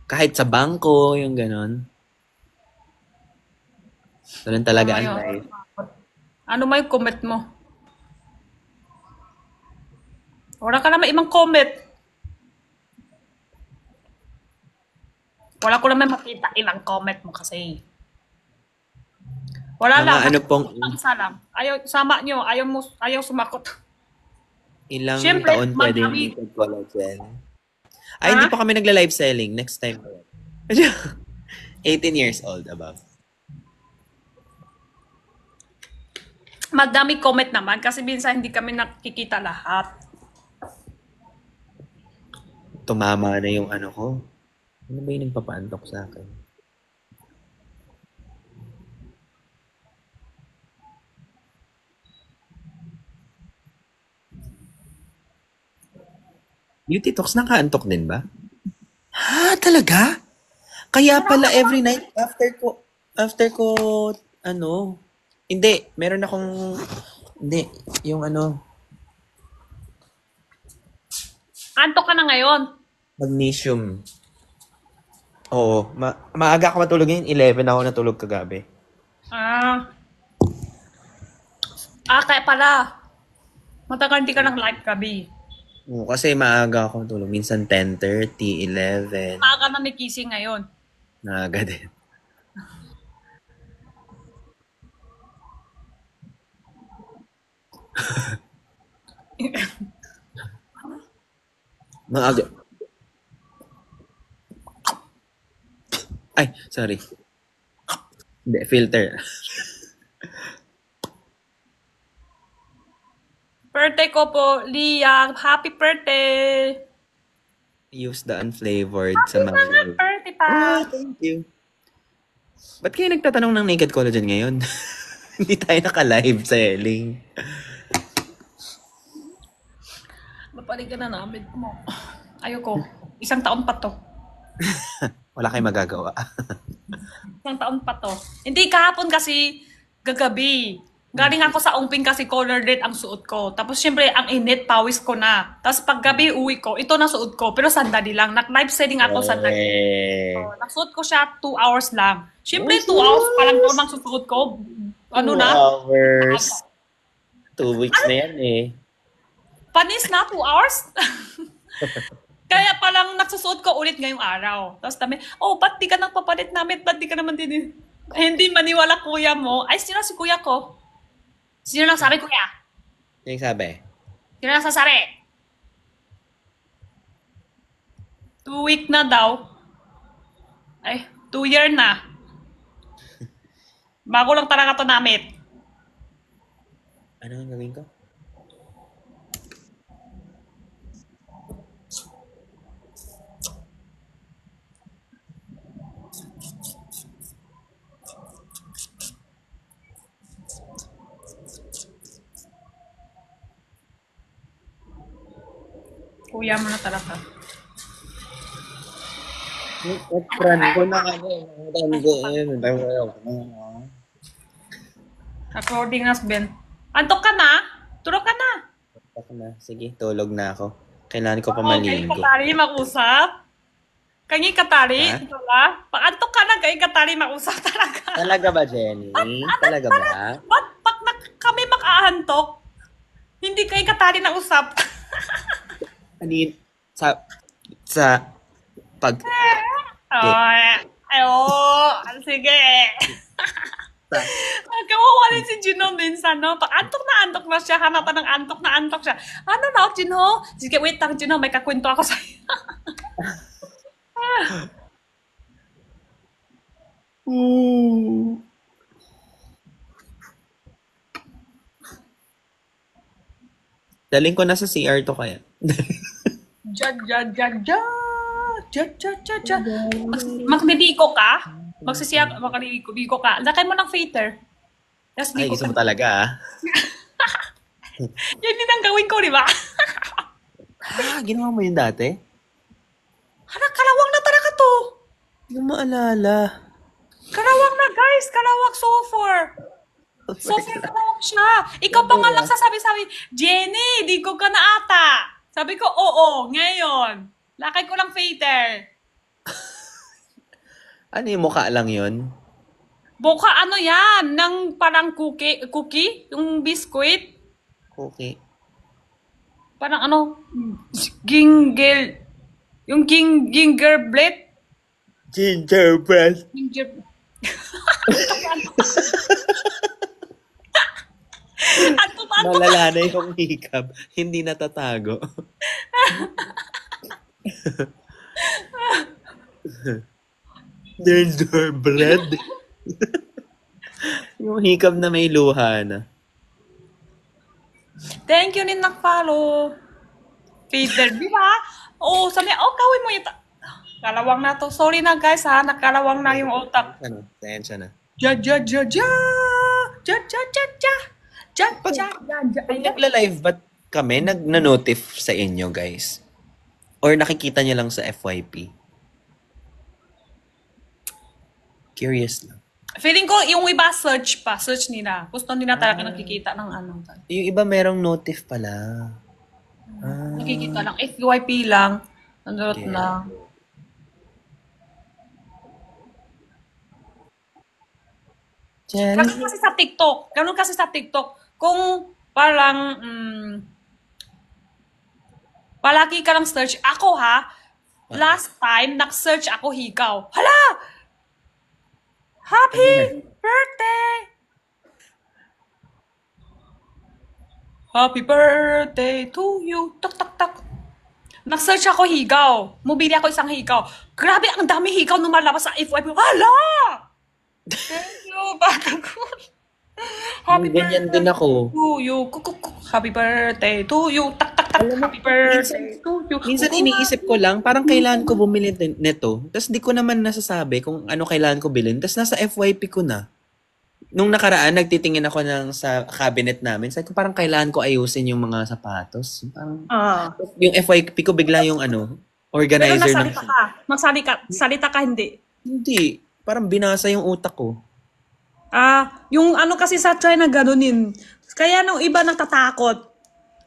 Speaker 4: Kahit sa bangko, yung ganon. Ganun talaga ang life.
Speaker 2: Ano may comment mo? Wala ka naman ibang comment. Wala ko naman makita ilang comment mo kasi. Wala
Speaker 4: Mga
Speaker 2: lang.
Speaker 4: ano pong
Speaker 2: Isa lang. Ayaw, sama nyo. Ayaw sumakot.
Speaker 4: ilang
Speaker 2: Siyempre,
Speaker 4: taon pwede yung
Speaker 2: marami.
Speaker 4: Naked Collagen. Ay, hindi pa kami nagla-live selling. Next time. 18 years old above.
Speaker 2: Madami comment naman kasi minsan hindi kami nakikita lahat.
Speaker 4: tumama na yung ano ko. Ano ba yung nagpapaantok sa akin? Beauty Talks, nakaantok din ba? Ha, talaga? Kaya pala every night after ko, ano, hindi, meron akong, hindi, yung ano,
Speaker 2: Antok ka na ngayon.
Speaker 4: magnesium. Oo, maaga ako matulog ngayon, 11 ako natulog kagabi.
Speaker 2: Kaya pala. Matagal hindi ka ng live gabi.
Speaker 4: Oo, kasi maaga ako matulog, minsan 10:30, 11,
Speaker 2: Maaga na may kissing ngayon.
Speaker 4: naaga din. Maaga. Ay, sorry. Hindi, filter.
Speaker 2: Birthday ko po, Lia. Happy birthday!
Speaker 4: Use the unflavored sa mga...
Speaker 2: Birthday pa!
Speaker 4: Thank you. Ba't kayo nagtatanong ng Naked Collagen ngayon? Hindi tayo naka-live sa Eling.
Speaker 2: Mapaligan na namin mo. Ayoko. Isang taon pa to.
Speaker 4: Wala kayong magagawa.
Speaker 2: Isang taon pa to. Hindi, kahapon kasi gagabi. Galing ako sa Ongping kasi color red ang suot ko. Tapos syempre, ang init, pawis ko na. Tapos pag gabi uwi ko, ito na suot ko. Pero sandali lang. Nag-live setting ako sandali. So, nasuot ko siya 2 hours lang. Syempre, 2 hours pa lang ito nang susuot ko. Ano
Speaker 4: 2
Speaker 2: na?
Speaker 4: hours. 2 weeks na yan eh.
Speaker 2: Panis na, 2 hours? Kaya palang nagsusuot ko ulit ngayong araw. Tapos dami, ba't di ka nagpapalit namin? Ba't di ka naman din? Hindi maniwala kuya mo. Ay, sino si kuya ko? Sino nang sabi, kuya?
Speaker 4: Yung sabi?
Speaker 2: Sino nang sasabi? 2 week na daw. Ay, 2 year na. Bago lang talaga to namit.
Speaker 4: Ano ang gawin ko?
Speaker 2: Kuya mo na talaga.
Speaker 4: Friend ko na kami.
Speaker 2: According as Ben. Antok ka na? Tulog ka na?
Speaker 4: Ako na. Sige, tulog na ako. Kailangan ko pa
Speaker 2: Okay,
Speaker 4: maligo.
Speaker 2: katali mag-usap. Kanyi katali?
Speaker 4: Ha?
Speaker 2: Ito ba? Pag antok ka na, kanyi katali mag-usap talaga.
Speaker 4: Talaga ba, Jenny? Talaga ba?
Speaker 2: Ba't pag kami makaantok, hindi kayo katali na usap?
Speaker 4: Anin, sa, pag,
Speaker 2: Sige. Kawawalan si Juno minsan, no? Pag antok na siya, hanapan ng antok siya. Ano na, Juno? Sige, wait lang, Juno, may kakwento ako sa'yo.
Speaker 4: daling ko na sa CR to kaya.
Speaker 2: Magdidiko ka? Magdidiko ka. Lakay mo ng filter. Tapos
Speaker 4: Ay,
Speaker 2: diko
Speaker 4: gusto mo
Speaker 2: ka.
Speaker 4: talaga ah.
Speaker 2: Yan din ang gawin ko, di ba?
Speaker 4: Ginawa mo yun dati?
Speaker 2: Kalawang na talaga to.
Speaker 4: Hindi ko maalala.
Speaker 2: Kalawang na, guys. Kalawang software. Software kalawang siya. Ikaw pa nga lang sasabi, Jenny, di ko ka na ata. Sabi ko, oo, ngayon. Lakay ko lang filter.
Speaker 4: Ano yung mukha lang yun?
Speaker 2: Buka ano yan? Nang parang cookie? Yung biscuit?
Speaker 4: Okay.
Speaker 2: Parang ano? Yung gingerbread?
Speaker 4: Gingerbread.
Speaker 2: Anto.
Speaker 4: Malala na yung hikab. Hindi natatago. Gingerbread. Yung hikab na may luha na.
Speaker 2: Thank you din nag-follow. Peter, di ba? Oo, sabi niya, gawin mo yun. Kalawang na to. Sorry na guys ha, nakalawang na yung utak.
Speaker 4: Ano? Pasensya na.
Speaker 2: Ja, ja, ja, ja. Ja, ja, ja, ja. Ja, ja, ja, ja.
Speaker 4: Pag nagla-live ba't kami, nag-notif sa inyo, guys? Or nakikita niyo lang sa FYP? Curious lang.
Speaker 2: Feeling ko yung iba search nila. Gusto nila talaga nakikita ng ano.
Speaker 4: Yung iba merong notif pala.
Speaker 2: Nakikita lang. FYP lang. Nandurot
Speaker 4: Yeah.
Speaker 2: lang. Ganun kasi sa TikTok. Kung parang palagi ka lang search. Ako ha, last time nag-search ako higaw. Hala! Happy birthday! Happy birthday to you. Tak, tak, tak. Nag-search ako higaw. Mubili ako isang higaw. Grabe, ang dami higaw nung malabas sa FYP. Hala! Thank you, bata ko. Happy
Speaker 4: Ganyan
Speaker 2: birthday
Speaker 4: din ako.
Speaker 2: to you. Happy birthday to you. Tak, tak, tak. Happy birthday to you.
Speaker 4: Minsan iniisip ko lang, parang kailangan ko bumili nito. Tapos di ko naman nasasabi kung ano kailangan ko bilhin. Tapos nasa FYP ko na. Nung nakaraan, nagtitingin ako sa cabinet namin. Sabi ko, parang kailangan ko ayusin yung mga sapatos. Parang, yung FYP ko bigla yung
Speaker 2: Pero
Speaker 4: organizer
Speaker 2: nasalita ka. Salita ka, hindi.
Speaker 4: Hindi. Parang binasa yung utak ko.
Speaker 2: Yung ano kasi sa China ganunin. Kaya nung iba natatakot.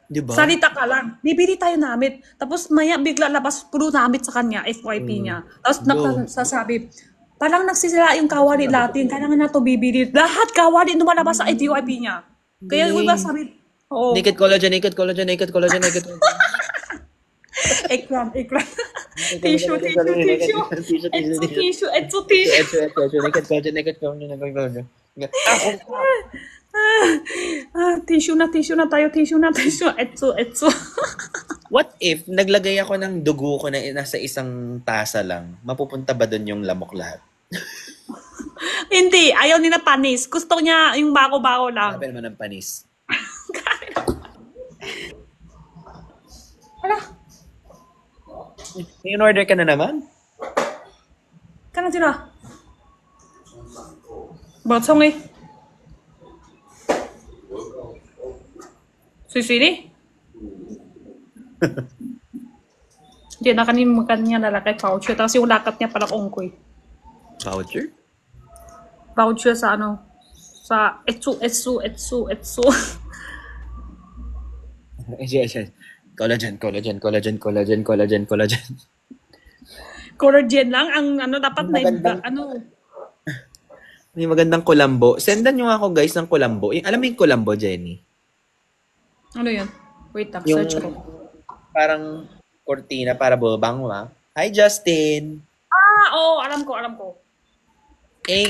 Speaker 4: Di ba?
Speaker 2: Salita ka lang. Bibili tayo namit. Tapos maya bigla labas puro namit sa kanya, FYP niya. Tapos nagsasabi, parang nagsisira yung kawali natin. Kailangan na to bibili. Lahat kawali lumalabas sa FYP niya. Kaya yung iba sabi, oo.
Speaker 4: Naked collagen, naked collagen, naked collagen, naked collagen.
Speaker 2: Ikram. Tissue.
Speaker 4: Naked collagen, naked collagen.
Speaker 2: Tissue na tayo. Etso.
Speaker 4: What if naglagay ako ng dugo ko na nasa isang tasa lang? Mapupunta ba doon yung lamok lahat?
Speaker 2: Hindi, ayaw nila panis. Gusto niya yung bako-bako lang.
Speaker 4: Sabi naman ng panis.
Speaker 2: Hala,
Speaker 4: May in-order ka na naman?
Speaker 2: ka na sila. Botsong eh. Sisili? Hindi, nakanimukan niya lalaki voucher. Tapos yung lakat niya pala ongkoy.
Speaker 4: Voucher?
Speaker 2: Voucher sa ano? Sa etsu.
Speaker 4: Collagen.
Speaker 2: Collagen lang. Ang ano dapat na
Speaker 4: May magandang kulambo. Sendan nyo ako guys ng kulambo. Alam mo yung kulambo, Jenny?
Speaker 2: Ano yun? Wait lang,
Speaker 4: Yung
Speaker 2: search ko.
Speaker 4: parang kortina para bubang ba? Hi, Justin!
Speaker 2: Oo, alam ko.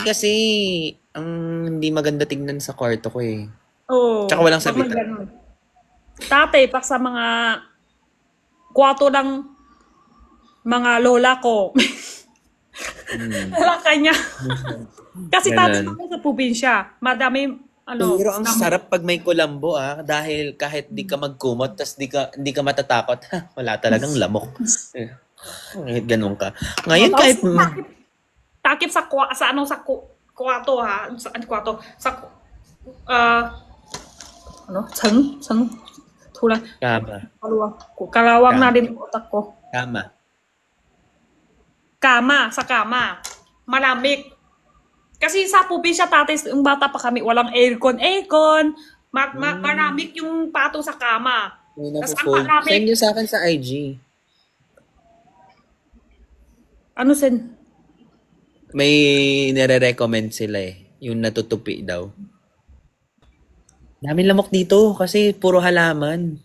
Speaker 4: Kasi, ang hindi maganda tignan sa kwarto ko eh.
Speaker 2: Oo.
Speaker 4: Tsaka walang
Speaker 2: Pag
Speaker 4: sabitan.
Speaker 2: ganun. Dati, pa sa mga kwarto ng mga lola ko. Wala kanya. Kasi dati
Speaker 4: Ganun.
Speaker 2: ako sa probinsya. Madami,
Speaker 4: Pero ang sarap pag may kulambo dahil kahit di ka magkumot tas di ka matatakot, wala talagang lamok. Kahit ganun ka. Ngayon kahit
Speaker 2: takip sa kwarto ha. Kwarto. Tseng. Tulang. Kalawang na din utak ko. Sa kama. Malamig. Kasi sa probinsya tatis, yung bata pa kami, walang aircon. Malamig yung patong sa kama. Tas ang malamig.
Speaker 4: Send nyo sa akin sa IG.
Speaker 2: Ano sen?
Speaker 4: May nire-recommend sila yung natutupi daw. Daming lamok dito kasi puro halaman.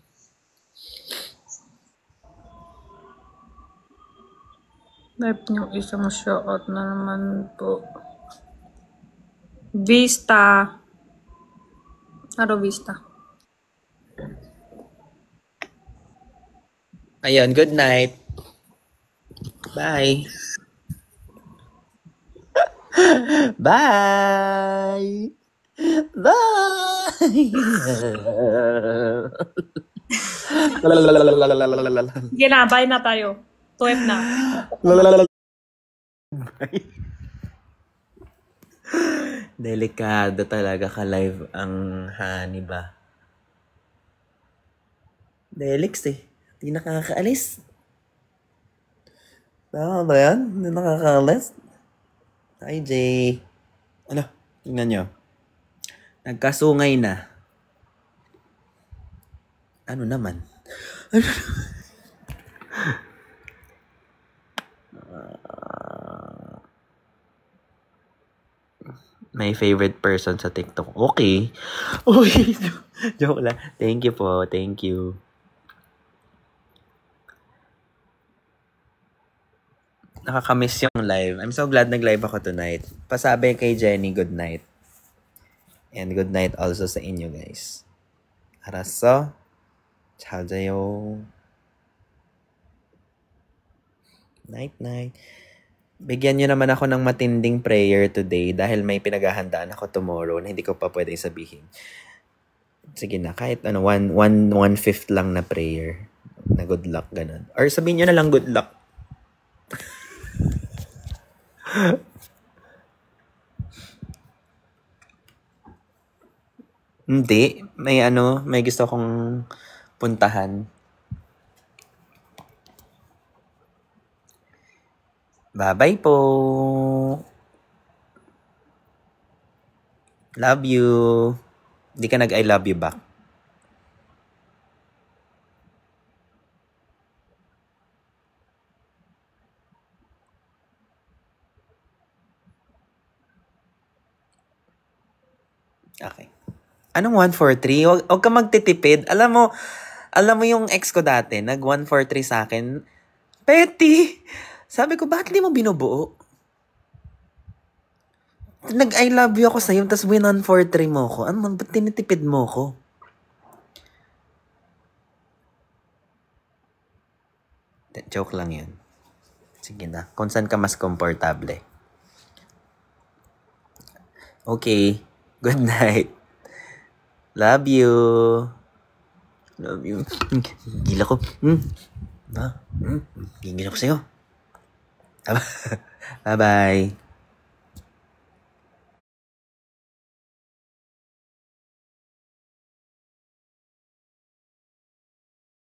Speaker 2: Live nyo isang shot na naman po. Vista. Ano Vista?
Speaker 4: Ayun, good night. Bye. Bye. Bye.
Speaker 2: Sige na, bye na tayo. 12 na.
Speaker 4: Delikado talaga ka-live ang Hani ba? Delix eh. Hindi nakakaalis. Tama ba yan? Hindi nakakaalis. Hi, Jay. Ano? Tingnan nyo. Nagkasungay na. Ano naman? My favorite person sa TikTok. Okay. Okay. Joke lang. Thank you po. Thank you. Nakakamiss yung live. I'm so glad nag-live ako tonight. Pasabi kay Jenny, good night. And good night also sa inyo, guys. 알았어? 잘 자요. Night, night. Bigyan nyo naman ako ng matinding prayer today dahil may pinaghahandaan ako tomorrow na hindi ko pa pwede sabihin. Sige na, kahit ano, 1/5 lang na prayer. Na good luck, ganun. Or sabihin nyo na lang good luck. Hindi. May gusto kong puntahan. Bye-bye po. Love you. Hindi ka nag-I love you back. Okay. Anong 143? Huwag ka magtitipid. Alam mo yung ex ko dati, nag 143 sa akin. Petty! Sabi ko, bakit di mo binubuo? Nag-I love you ako sa'yo, tapos 143 mo ko. Ano, ba't tinitipid mo ko? Joke lang yun. Sige na. Kung saan ka mas komportable. Okay. Good night. Love you. Love you. Gila ko. Gigil ako sa'yo. Bye-bye.